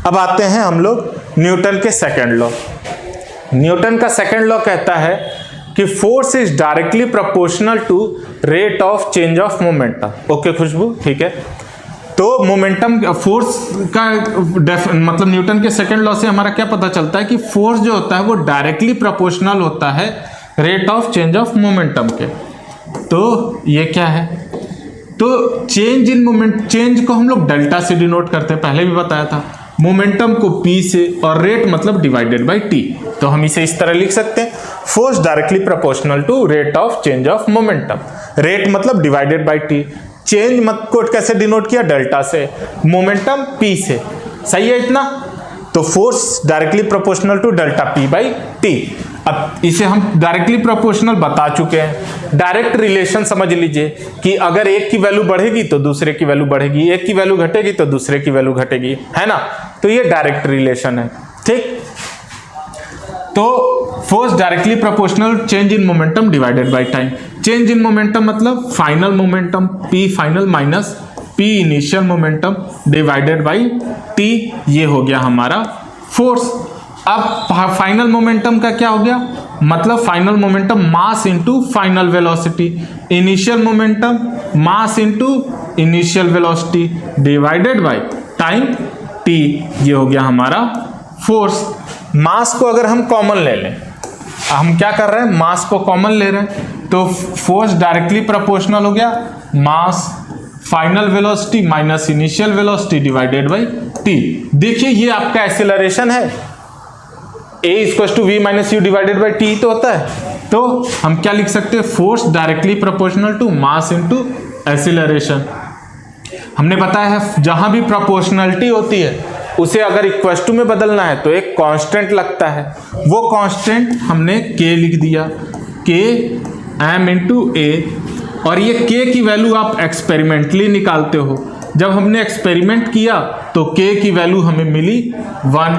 अब आते हैं हम लोग न्यूटन के सेकंड लॉ। न्यूटन का सेकंड लॉ कहता है कि force is directly proportional to rate of change of momentum. Okay Khushboo, ठीक है। तो मोमेंटम फोर्स का मतलब न्यूटन के सेकंड लॉ से हमारा क्या पता चलता है कि फोर्स जो होता है वो डायरेक्टली प्रोपोर्शनल होता है rate of change of momentum के। तो ये क्या है, तो चेंज इन मोमेंट, चेंज को हम लोग डेल्टा से डिनोट करते हैं, पहले भी बताया था, मोमेंटम को P से, और रेट मतलब डिवाइडेड बाय T। तो हम इसे इस तरह लिख सकते हैं, force directly proportional to rate of change of momentum, rate मतलब डिवाइडेड बाय T, चेंज मत को कैसे डिनोट किया, डेल्टा से, मोमेंटम P से, सही है इतना। तो force directly proportional to delta P by T। अब इसे हम डायरेक्टली प्रोपोर्शनल बता चुके हैं। डायरेक्ट रिलेशन समझ लीजिए कि अगर एक की वैल्यू बढ़ेगी तो दूसरे की वैल्यू बढ़ेगी, एक की वैल्यू घटेगी तो दूसरे की वैल्यू घटेगी, है ना। तो ये डायरेक्ट रिलेशन है, ठीक। तो force directly proportional change in momentum divided by time. Change in momentum मतलब final momentum P final minus P initial momentum divided by T, ये हो गया हमारा फोर्स। अब फाइनल मोमेंटम का क्या हो गया, मतलब final momentum mass into final velocity, initial momentum mass into initial velocity divided by time T, ये हो गया हमारा फोर्स। मास को अगर हम कॉमन ले लें, हम क्या कर रहे हैं, मास को कॉमन ले रहे हैं, तो फोर्स डायरेक्टली प्रोपोर्शनल हो गया mass final velocity minus initial velocity divided by T। देखिए ये आपका एक्सेलरेशन है, A equals to V minus u divided by T तो होता है। तो हम क्या लिख सकते हैं, force directly proportional to mass into acceleration. हमने बताया है जहां भी प्रोपोर्शनलिटी होती है उसे अगर इक्वल्स टू में बदलना है तो एक कांस्टेंट लगता है, वो कांस्टेंट हमने K लिख दिया, K m इंटू A और ये के की वैल्यू आप एक्सपेरिमेंटली निकालते हो। जब हमने एक्सपेरिमेंट किया तो के की वैल्यू हमें मिली 1,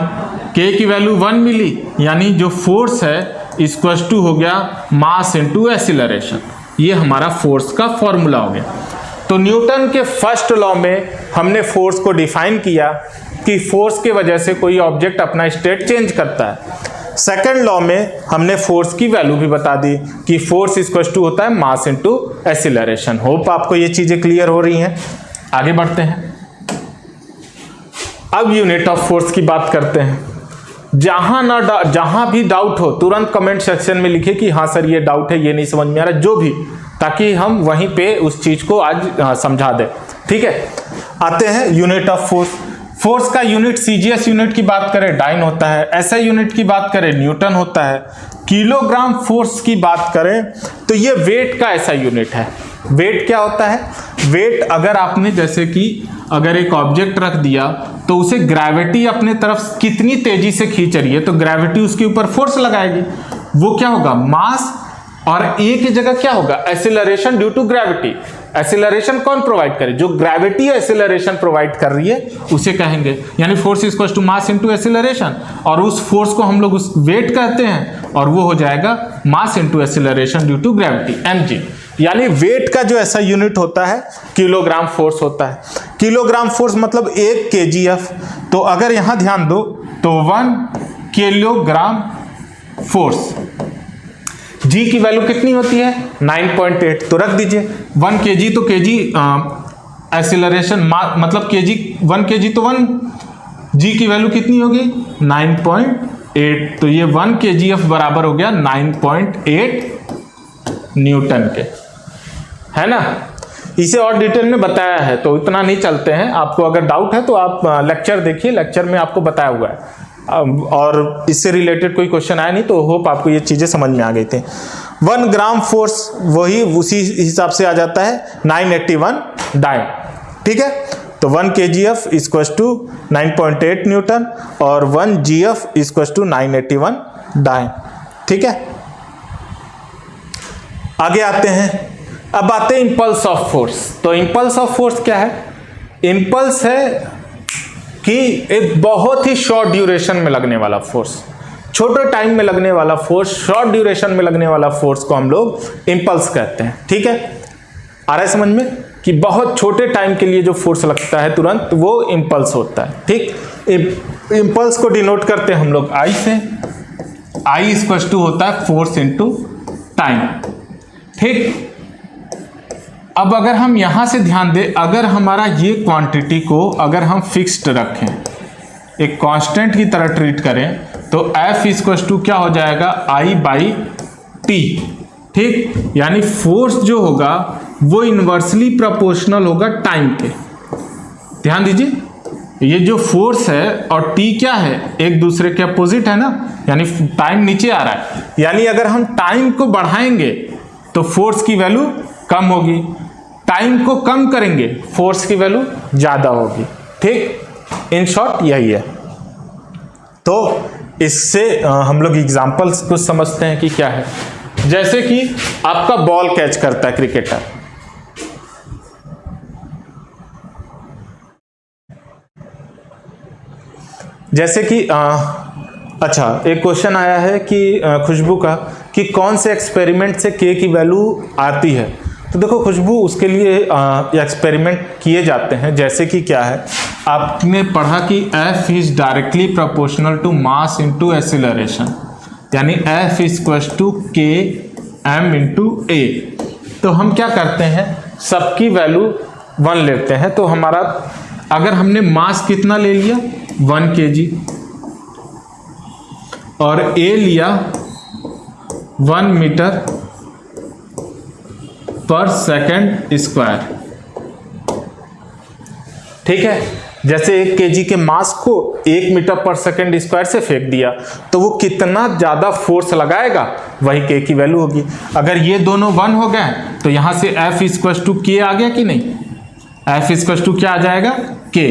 के की वैल्यू 1 मिली, यानी जो फोर्स है इक्वल टू हो गया मास इनटू एक्सीलरेशन। ये हमारा फोर्स का फॉर्मूला हो गया। तो न्यूटन के फर्स्ट लॉ में हमने फोर्स को डिफाइन किया कि फोर्स की वजह से कोई ऑब्जेक्ट अपना स्टेट चेंज करता है। सेकंड लॉ में हमने फोर्स की वैल्यू भी बता दी कि फोर्स इक्वल टू होता है मास इनटू एक्सीलरेशन। होप आपको ये चीजें क्लियर हो रही हैं। आगे बढ़ते हैं। अब यूनिट ऑफ फोर्स की बात करते हैं। जहां भी डाउट हो तुरंत कमेंट सेक्शन में लिखे कि हाँ सर ये डाउट है, ये नहीं समझ में आ रहा, जो भी, ताकि हम वहीं पे उस चीज को आज समझा दें। ठीक है, आते हैं यूनिट ऑफ फोर्स। फोर्स का यूनिट सीजीएस यूनिट की बात करें डाइन होता है, एसआई यूनिट की बात करें न्यूटन होता है, किलोग्राम फोर्स की बात करें तो ये वेट का ऐसा यूनिट है। वेट क्या होता है? वेट अगर आपने जैसे कि अगर एक ऑब्जेक्ट रख दिया तो उसे ग्रेविटी अपने तरफ कितनी तेजी से खींच रही है तो ग्रेविटी उसके ऊपर फोर्स लगाएगी, वो क्या होगा? मास। और ए की जगह क्या होगा? Acceleration due to gravity. Acceleration कौन प्रोवाइड करे? जो ग्रेविटी एक्सीलरेशन प्रोवाइड कर रही है उसे कहेंगे, यानी force equal to mass into acceleration, और उस फोर्स को हम लोग उस वेट कहते हैं और वो हो जाएगा mass into acceleration due to gravity, mg। यानी वेट का जो ऐसा यूनिट होता है किलोग्राम फोर्स होता है। किलोग्राम फोर्स मतलब 1 kgf। तो अगर यहां ध्यान दो तो 1 किलोग्राम फोर्स, जी की वैल्यू कितनी होती है? 9.8। तो रख दीजिए 1 kg, तो kg एक्सीलरेशन मतलब kg 1 kg तो 1, जी की वैल्यू कितनी होगी? 9.8। तो ये 1 kgf बराबर हो गया 9.8 न्यूटन के, है ना। इसे और डिटेल में बताया है तो इतना नहीं चलते हैं। आपको अगर डाउट है तो आप लेक्चर देखिए, लेक्चर में आपको बताया हुआ है और इससे रिलेटेड कोई क्वेश्चन आया नहीं, तो होप आपको ये चीजें समझ में आ गई थी। 1 ग्राम फोर्स वही उसी हिसाब से आ जाता है 981 डाइन। ठीक है, तो 1 kgf इक्वल टू 9.8 न्यूटन और 1 gf इक्वल टू 981 डाइन। ठीक है, आगे आते हैं। अब आते हैं इंपल्स ऑफ फोर्स। तो इंपल्स ऑफ फोर्स क्या है? इंपल्स है कि एक बहुत ही शॉर्ट ड्यूरेशन में लगने वाला फोर्स, छोटे टाइम में लगने वाला फोर्स, शॉर्ट ड्यूरेशन में लगने वाला फोर्स को हम लोग इंपल्स कहते हैं। ठीक है, आ रहा है समझ में कि बहुत छोटे टाइम के लिए जो फोर्स लगता है तुरंत, वो इंपल्स होता है। ठीक, इंपल्स को डिनोट करते हैं हम लोग आई से। आई इक्वल टू होता है फोर्स इनटू टाइम। ठीक, अब अगर हम यहां से ध्यान दें, अगर हमारा ये क्वांटिटी को अगर हम फिक्स्ड रखें, एक कांस्टेंट की तरह ट्रीट करें, तो F इक्वल टू क्या हो जाएगा? I by T. ठीक, यानी फोर्स जो होगा वो इनवर्सली प्रोपोर्शनल होगा टाइम के। ध्यान दीजिए, ये जो फोर्स है और टी क्या है? एक दूसरे के अपोजिट है ना, यानी टाइम नीचे आ रहा है, यानी अगर हम टाइम को बढ़ाएंगे तो फोर्स की वैल्यू कम होगी, टाइम को कम करेंगे फोर्स की वैल्यू ज्यादा होगी। ठीक, इन शॉर्ट यही है। तो इससे हम लोग एग्जांपल्स कुछ समझते हैं कि क्या है। जैसे कि आपका बॉल कैच करता है क्रिकेटर, जैसे कि अच्छा एक क्वेश्चन आया है कि खुशबू का कि कौन से एक्सपेरिमेंट से के की वैल्यू आती है। तो देखो खुशबू, उसके लिए एक्सपेरिमेंट किए जाते हैं। जैसे कि क्या है, आपने पढ़ा कि F is directly proportional to mass into acceleration, यानी F equal to K m into A. तो हम क्या करते हैं, सबकी वैल्यू 1 लेते हैं। तो हमारा अगर हमने मास कितना ले लिया 1 kg और A लिया 1 मीटर पर सेकंड स्क्वायर। ठीक है, जैसे 1 kg के मास को 1 मीटर पर सेकंड स्क्वायर से फेंक दिया तो वो कितना ज्यादा फोर्स लगाएगा वही के की वैल्यू होगी। अगर ये दोनों 1 हो गए तो यहां से F इक्वल टू के आ गया कि नहीं? F इक्वल टू क्या आ जाएगा K,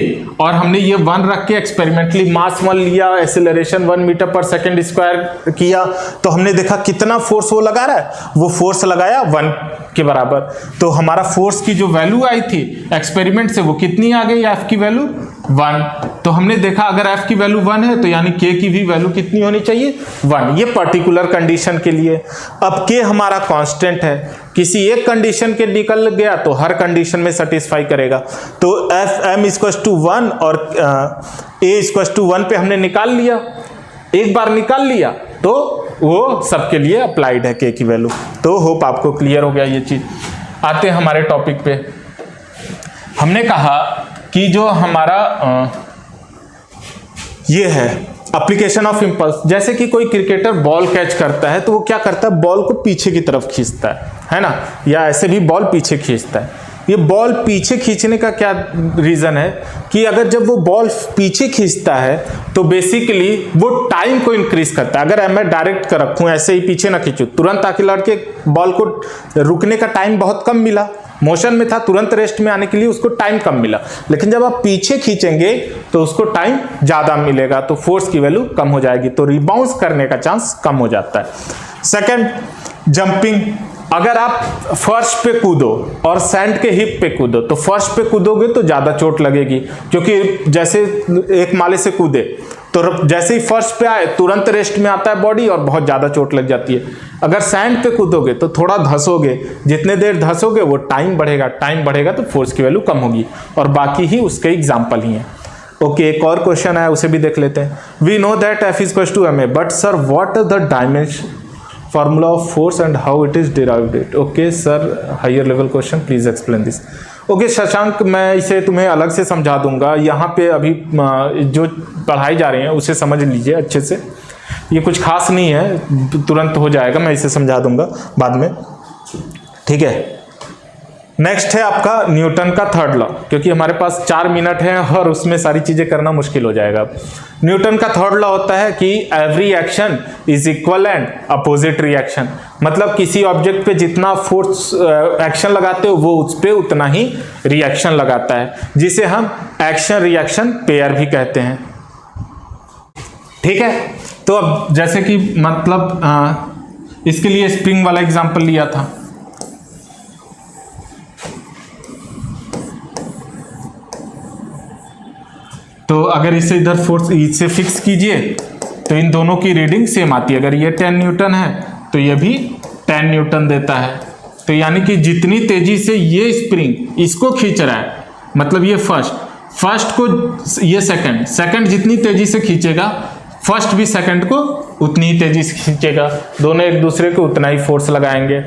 और हमने ये 1 रख के एक्सपेरिमेंटली मास 1 लिया, एक्सेलरेशन 1 मीटर पर सेकेंड स्क्वायर किया, तो हमने देखा कितना फोर्स वो लगा रहा है, वो फोर्स लगाया 1 के बराबर। तो हमारा फोर्स की जो वैल्यू आई थी एक्सपेरिमेंट से वो कितनी आ गई, F की वैल्यू 1। तो हमने देखा अगर F की वैल्यू 1 है तो यानी K की भी वैल्यू कितनी होनी चाहिए, 1। ये पर्टिकुलर कंडीशन के लिए। अब K हमारा कांस्टेंट है, किसी एक कंडीशन के निकल गया तो हर कंडीशन में सेटिस्फाई करेगा। तो एफ एम इक्वल टू 1 और ए इक्वल टू 1 पे हमने निकाल लिया, एक बार निकाल लिया तो वो सबके लिए अप्लाइड है K की वैल्यू। तो होप आपको क्लियर हो गया ये चीज। आते हैं हमारे टॉपिक पे। हमने कहा कि जो हमारा ये है एप्लीकेशन ऑफ इंपल्स, जैसे कि कोई क्रिकेटर बॉल कैच करता है तो वो क्या करता है, बॉल को पीछे की तरफ खींचता है ना, या ऐसे भी बॉल पीछे खींचता है। ये बॉल पीछे खींचने का क्या रीजन है कि अगर जब वो बॉल पीछे खींचता है तो बेसिकली वो टाइम को इंक्रीज करता है। अगर मैं डायरेक्ट कर रखूं ऐसे ही पीछे ना खींचूं, तुरंत आके लड़के बॉल को रुकने का टाइम बहुत कम मिला, मोशन में था, तुरंत रेस्ट में आने के लिए उसको टाइम कम मिला। लेकिन जब आप पीछे खींचेंगे तो उसको टाइम ज्यादा मिलेगा, तो फोर्स की वैल्यू कम हो जाएगी, तो रिबाउंस करने का चांस कम हो जाता है। Second, jumping. अगर आप फर्श पे कूदो और सैंड के हिप पे कूदो, तो फर्श पे कूदोगे तो ज्यादा चोट लगेगी, क्योंकि जैसे एक माले से कूदे तो जैसे ही फर्श पे आए तुरंत रेस्ट में आता है बॉडी और बहुत ज्यादा चोट लग जाती है। अगर सैंड पे कूदोगे तो थोड़ा धंसोगे, जितने देर धंसोगे वो टाइम बढ़ेगा तो फोर्स की वैल्यू कम होगी, और बाकी ही उसके एग्जाम्पल ही हैं। ओके, एक और क्वेश्चन है उसे भी देख लेते हैं। We know that F equal to ma, but sir what is the dimension formula of force and how it is derived it? Okay sir, higher level question, please explain this. Okay Shashank, मैं इसे तुम्हें अलग से समझा दूंगा, यहाँ पे अभी जो पढ़ाई जा रही है उसे समझ लीजिए अच्छे से, ये कुछ खास नहीं है, तुरंत हो जाएगा, मैं इसे समझा दूंगा बाद में, ठीक है। नेक्स्ट है आपका न्यूटन का थर्ड लॉ, क्योंकि हमारे पास 4 मिनट है और उसमें सारी चीजें करना मुश्किल हो जाएगा। न्यूटन का थर्ड लॉ होता है कि every action is equal and opposite reaction, मतलब किसी ऑब्जेक्ट पे जितना फोर्स एक्शन लगाते हो वो उस पे उतना ही रिएक्शन लगाता है, जिसे हम एक्शन रिएक्शन पेयर भी कहते हैं, ठीक है। तो अब जैसे कि मतलब इसके लिए स्प्रिंग वाला एग्जांपल लिया था, तो अगर इसे इधर फोर्स इससे फिक्स कीजिए तो इन दोनों की रीडिंग सेम आती है। अगर ये 10 न्यूटन है तो ये भी 10 न्यूटन देता है, तो यानी कि जितनी तेजी से ये स्प्रिंग इसको खींच रहा है, मतलब ये फर्स्ट को ये सेकंड जितनी तेजी से खींचेगा, फर्स्ट भी सेकंड को उतनी ही तेजी से खींचेगा, दोनों एक दूसरे को उतना ही फोर्स लगाएंगे।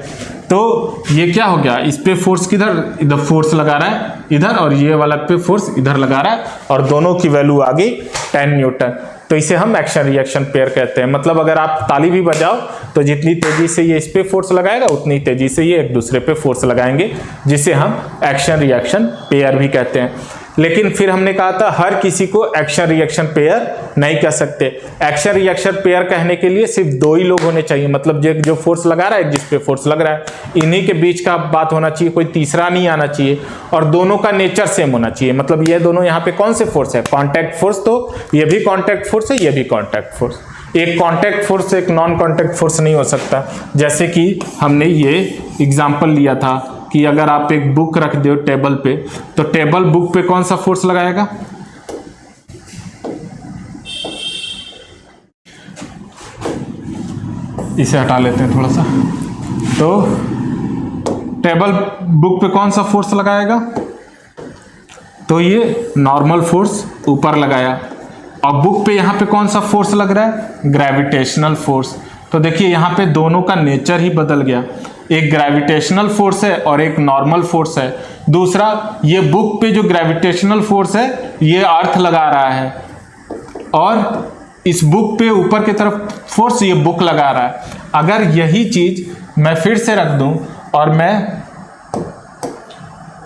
तो ये क्या हो गया, इस पे फोर्स किधर, इधर फोर्स लगा रहा है इधर, और ये वाला पे फोर्स इधर लगा रहा है, और दोनों की वैल्यू आ गई 10 न्यूटन। तो इसे हम एक्शन रिएक्शन पेयर कहते हैं। मतलब अगर आप ताली भी बजाओ तो जितनी तेजी से ये इस पे फोर्स लगाएगा उतनी तेजी से ये एक दूसरे पे फोर्स लगाएंगे, जिसे हम एक्शन रिएक्शन पेयर भी कहते हैं। लेकिन फिर हमने कहा था हर किसी को एक्शन रिएक्शन पेयर नहीं कह सकते। एक्शन रिएक्शन पेयर कहने के लिए सिर्फ 2 ही लोग होने चाहिए, मतलब जो फोर्स लगा रहा है जिस पे फोर्स लग रहा है, इन्हीं के बीच का बात होना चाहिए, कोई तीसरा नहीं आना चाहिए, और दोनों का नेचर सेम होना चाहिए। मतलब ये दोनों यहाँ पे कौन से फोर्स है, कॉन्टैक्ट फोर्स, तो ये भी कॉन्टैक्ट फोर्स है, ये भी कॉन्टैक्ट फोर्स। एक कॉन्टैक्ट फोर्स एक नॉन कॉन्टैक्ट फोर्स नहीं हो सकता। जैसे कि हमने ये एग्जाम्पल लिया था कि अगर आप एक बुक रख दो टेबल पे, तो टेबल बुक पे कौन सा फोर्स लगाएगा, इसे हटा लेते हैं थोड़ा सा, तो टेबल बुक पे कौन सा फोर्स लगाएगा, तो ये नॉर्मल फोर्स ऊपर लगाया, और बुक पे यहाँ पे कौन सा फोर्स लग रहा है, ग्रेविटेशनल फोर्स। तो देखिए यहाँ पे दोनों का नेचर ही बदल गया, एक ग्रेविटेशनल फोर्स है और एक नॉर्मल फोर्स है। दूसरा, ये बुक पे जो ग्रेविटेशनल फोर्स है ये अर्थ लगा रहा है, और इस बुक पे ऊपर की तरफ फोर्स ये बुक लगा रहा है। अगर यही चीज मैं फिर से रख दूं और मैं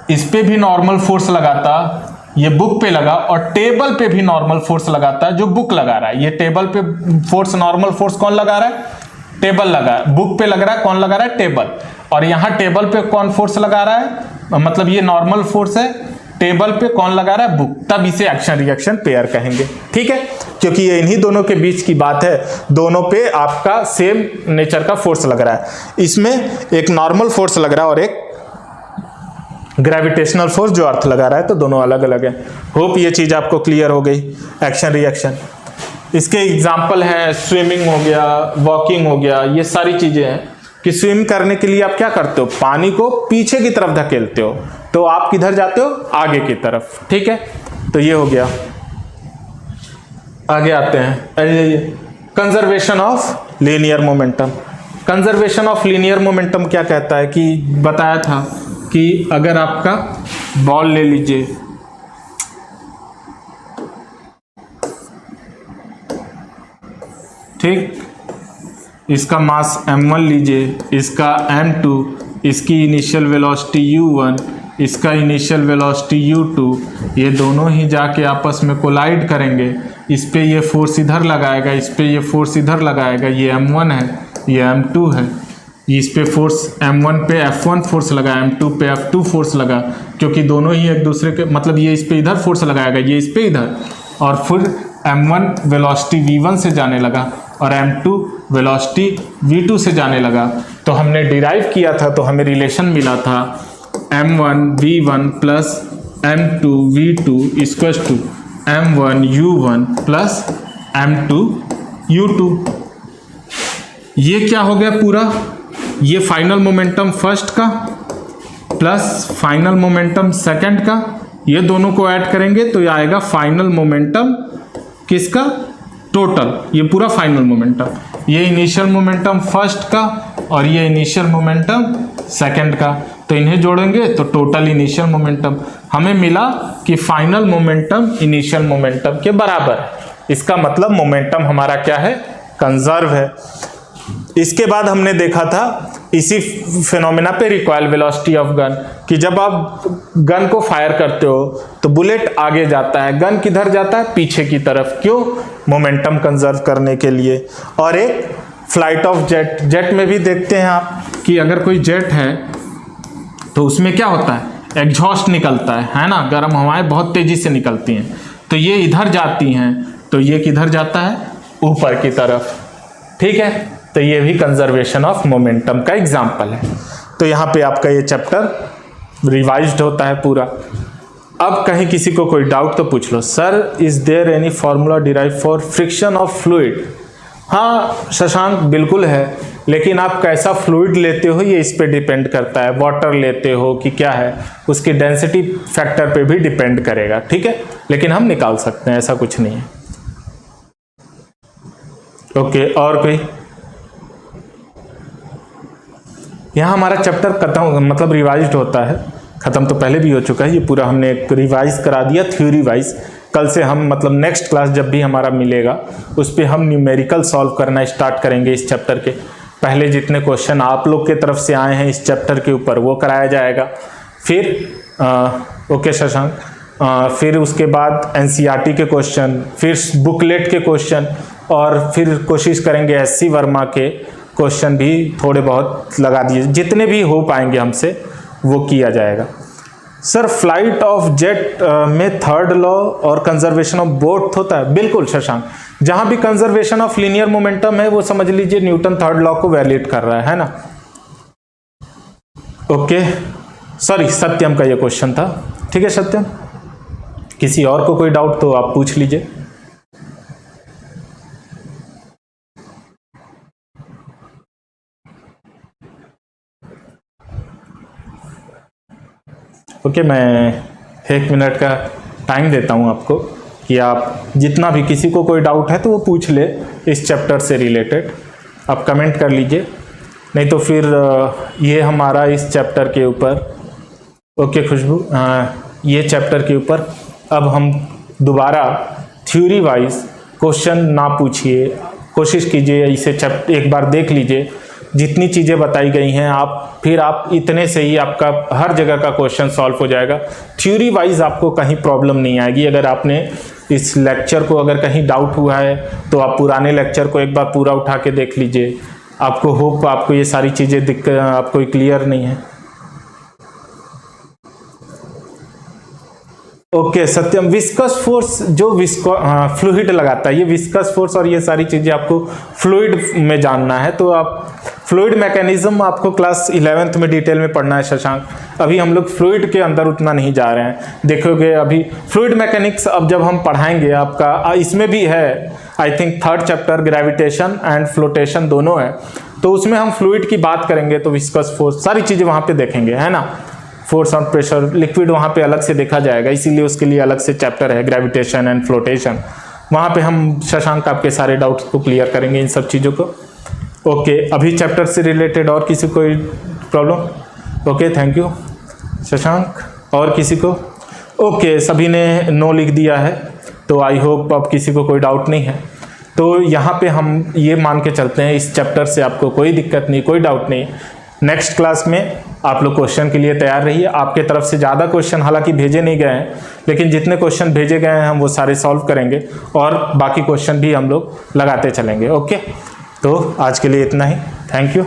इस पे भी नॉर्मल फोर्स लगाता, ये बुक पे लगा, और टेबल पे भी नॉर्मल फोर्स लगाता जो बुक लगा रहा है, ये टेबल पे फोर्स नॉर्मल फोर्स कौन लगा रहा है, टेबल लगा, बुक पे लग रहा है, कौन लगा रहा है, टेबल, और यहाँ टेबल पे कौन फोर्स लगा रहा है, मतलब ये नॉर्मल फोर्स है, टेबल पे कौन लगा रहा है, बुक, तब इसे एक्शन रिएक्शन पेयर कहेंगे। ठीक है, क्योंकि ये इन्हीं दोनों के बीच की बात है, दोनों पे आपका सेम नेचर का फोर्स लग रहा है। इसमें एक नॉर्मल फोर्स लग रहा है और एक ग्रेविटेशनल फोर्स जो अर्थ लगा रहा है, तो दोनों अलग अलग है। होप ये चीज आपको क्लियर हो गई। एक्शन रिएक्शन इसके एग्जाम्पल हैं, स्विमिंग हो गया, वॉकिंग हो गया, ये सारी चीजें हैं कि स्विम करने के लिए आप क्या करते हो, पानी को पीछे की तरफ धकेलते हो, तो आप किधर जाते हो, आगे की तरफ। ठीक है, तो ये हो गया। आगे आते हैं, conservation of linear momentum. Conservation of linear momentum क्या कहता है कि बताया था कि अगर आपका बॉल ले लीजिए, ठीक, इसका मास m1 लीजिए, इसका m2, इसकी इनिशियल वेलोसिटी u1, इसका इनिशियल वेलोसिटी u2, ये दोनों ही जाके आपस में कोलाइड करेंगे। इस पे ये फोर्स इधर लगाएगा, इस पे ये फोर्स इधर लगाएगा, ये m1 है, ये m2 है। इस पे फोर्स m1 पे f1 फोर्स लगा, m2 पे f2 फोर्स लगा, क्योंकि दोनों ही एक दूसरे के, मतलब ये इस पे इधर फोर्स लगाएगा, ये इस पे इधर, और फिर m1 वेलोसिटी v1 से जाने लगा और m2 वेलोसिटी v2 से जाने लगा। तो हमने डिराइव किया था, तो हमें रिलेशन मिला था m1 v1 plus m2 v2 equals to m1 u1 plus m2 u2। ये क्या हो गया पूरा, ये फाइनल मोमेंटम फर्स्ट का प्लस फाइनल मोमेंटम सेकंड का, ये दोनों को ऐड करेंगे तो ये आएगा फाइनल मोमेंटम किसका, टोटल, ये पूरा फाइनल मोमेंटम। ये इनिशियल मोमेंटम फर्स्ट का और ये इनिशियल मोमेंटम सेकंड का, तो इन्हें जोड़ेंगे तो टोटल इनिशियल मोमेंटम। हमें मिला कि फाइनल मोमेंटम इनिशियल मोमेंटम के बराबर है। इसका मतलब मोमेंटम हमारा क्या है, कंजर्व है। इसके बाद हमने देखा था इसी फिनोमेना पे रिकॉइल वेलोसिटी ऑफ गन, कि जब आप गन को फायर करते हो तो बुलेट आगे जाता है, गन किधर जाता है, पीछे की तरफ। क्यों, मोमेंटम कंजर्व करने के लिए। और एक फ्लाइट ऑफ जेट, जेट में भी देखते हैं आप कि अगर कोई जेट है तो उसमें क्या होता है, एग्जॉस्ट निकलता है ना, गर्म हवाएं बहुत तेजी से निकलती हैं, तो ये इधर जाती हैं, तो ये किधर जाता है, ऊपर की तरफ। ठीक है, तो ये भी कंजर्वेशन ऑफ मोमेंटम का एग्जाम्पल है। तो यहाँ पे आपका ये चैप्टर रिवाइज्ड होता है पूरा। अब कहीं किसी को कोई डाउट तो पूछ लो, sir is there any formula derive for friction of fluid. हाँ शशांक, बिल्कुल है, लेकिन आप कैसा फ्लूइड लेते हो ये इस पे डिपेंड करता है। वाटर लेते हो कि क्या है, उसकी डेंसिटी फैक्टर पे भी डिपेंड करेगा। ठीक है, लेकिन हम निकाल सकते हैं, ऐसा कुछ नहीं है। ओके, और कोई? यहाँ हमारा चैप्टर खत्म, मतलब रिवाइज्ड होता है। खत्म तो पहले भी हो चुका है, ये पूरा हमने रिवाइज करा दिया थ्योरी वाइज। कल से हम, मतलब नेक्स्ट क्लास जब भी हमारा मिलेगा उस पर हम न्यूमेरिकल सॉल्व करना स्टार्ट करेंगे। इस चैप्टर के पहले जितने क्वेश्चन आप लोग के तरफ से आए हैं इस चैप्टर के ऊपर वो कराया जाएगा। फिर ओके शशांक, फिर उसके बाद एनसीईआरटी के क्वेश्चन, फिर बुकलेट के क्वेश्चन, और फिर कोशिश करेंगे एससी वर्मा के क्वेश्चन भी थोड़े बहुत लगा दिए, जितने भी हो पाएंगे हमसे वो किया जाएगा। सर फ्लाइट ऑफ जेट में थर्ड लॉ और कंजर्वेशन ऑफ बोथ होता है? बिल्कुल शशांक, जहां भी कंजर्वेशन ऑफ लीनियर मोमेंटम है वो समझ लीजिए न्यूटन थर्ड लॉ को वैलिडेट कर रहा है ना। ओके, सॉरी सत्यम का ये क्वेश्चन था। ठीक है सत्यम, किसी और को कोई डाउट तो आप पूछ लीजिए। ओके, मैं 1 मिनट का टाइम देता हूं आपको कि आप जितना भी, किसी को कोई डाउट है तो वो पूछ ले इस चैप्टर से रिलेटेड, आप कमेंट कर लीजिए। नहीं तो फिर ये हमारा इस चैप्टर के ऊपर, ओके खुशबू, ये चैप्टर के ऊपर अब हम दोबारा थ्योरी वाइज क्वेश्चन ना पूछिए, कोशिश कीजिए इसे चैप्टर एक बार देख लीजिए। जितनी चीज़ें बताई गई हैं फिर आप इतने से ही आपका हर जगह का क्वेश्चन सॉल्व हो जाएगा। थ्योरी वाइज आपको कहीं प्रॉब्लम नहीं आएगी। अगर आपने इस लेक्चर को, अगर कहीं डाउट हुआ है तो आप पुराने लेक्चर को एक बार पूरा उठा के देख लीजिए। आपको होप आपको ये सारी चीज़ें आपको क्लियर नहीं है। ओके सत्यम, विस्कस फोर्स जो फ्लूइड लगाता है, ये विस्कस फोर्स और ये सारी चीजें आपको फ्लूइड में जानना है, तो आप फ्लूइड मैकेनिज्म आपको क्लास 11th में डिटेल में पढ़ना है शशांक। अभी हम लोग फ्लूइड के अंदर उतना नहीं जा रहे हैं, देखोगे अभी फ्लूइड मैकेनिक्स अब जब हम पढ़ाएंगे आपका, इसमें भी है I think 3rd chapter gravitation and flotation दोनों है, तो उसमें हम फ्लूइड की बात करेंगे तो विस्कस फोर्स सारी चीजें वहां पे देखेंगे, है ना। फोर्स ऑन प्रेशर, लिक्विड वहाँ पे अलग से देखा जाएगा, इसीलिए उसके लिए अलग से चैप्टर है ग्रेविटेशन एंड फ्लोटेशन। वहाँ पे हम शशांक आपके सारे डाउट्स को क्लियर करेंगे, इन सब चीज़ों को। ओके, अभी चैप्टर से रिलेटेड और किसी कोई problem? Okay, thank you Shashank. और किसी को? ओके, सभी ने नो लिख दिया है, तो आई होप अब किसी को कोई डाउट नहीं है। तो यहाँ पे हम ये मान के चलते हैं इस चैप्टर से आपको कोई दिक्कत नहीं, कोई डाउट नहीं। नेक्स्ट क्लास में आप लोग क्वेश्चन के लिए तैयार रहिए। आपके तरफ से ज़्यादा क्वेश्चन हालांकि भेजे नहीं गए हैं, लेकिन जितने क्वेश्चन भेजे गए हैं हम वो सारे सॉल्व करेंगे और बाकी क्वेश्चन भी हम लोग लगाते चलेंगे। ओके, तो आज के लिए इतना ही, थैंक यू।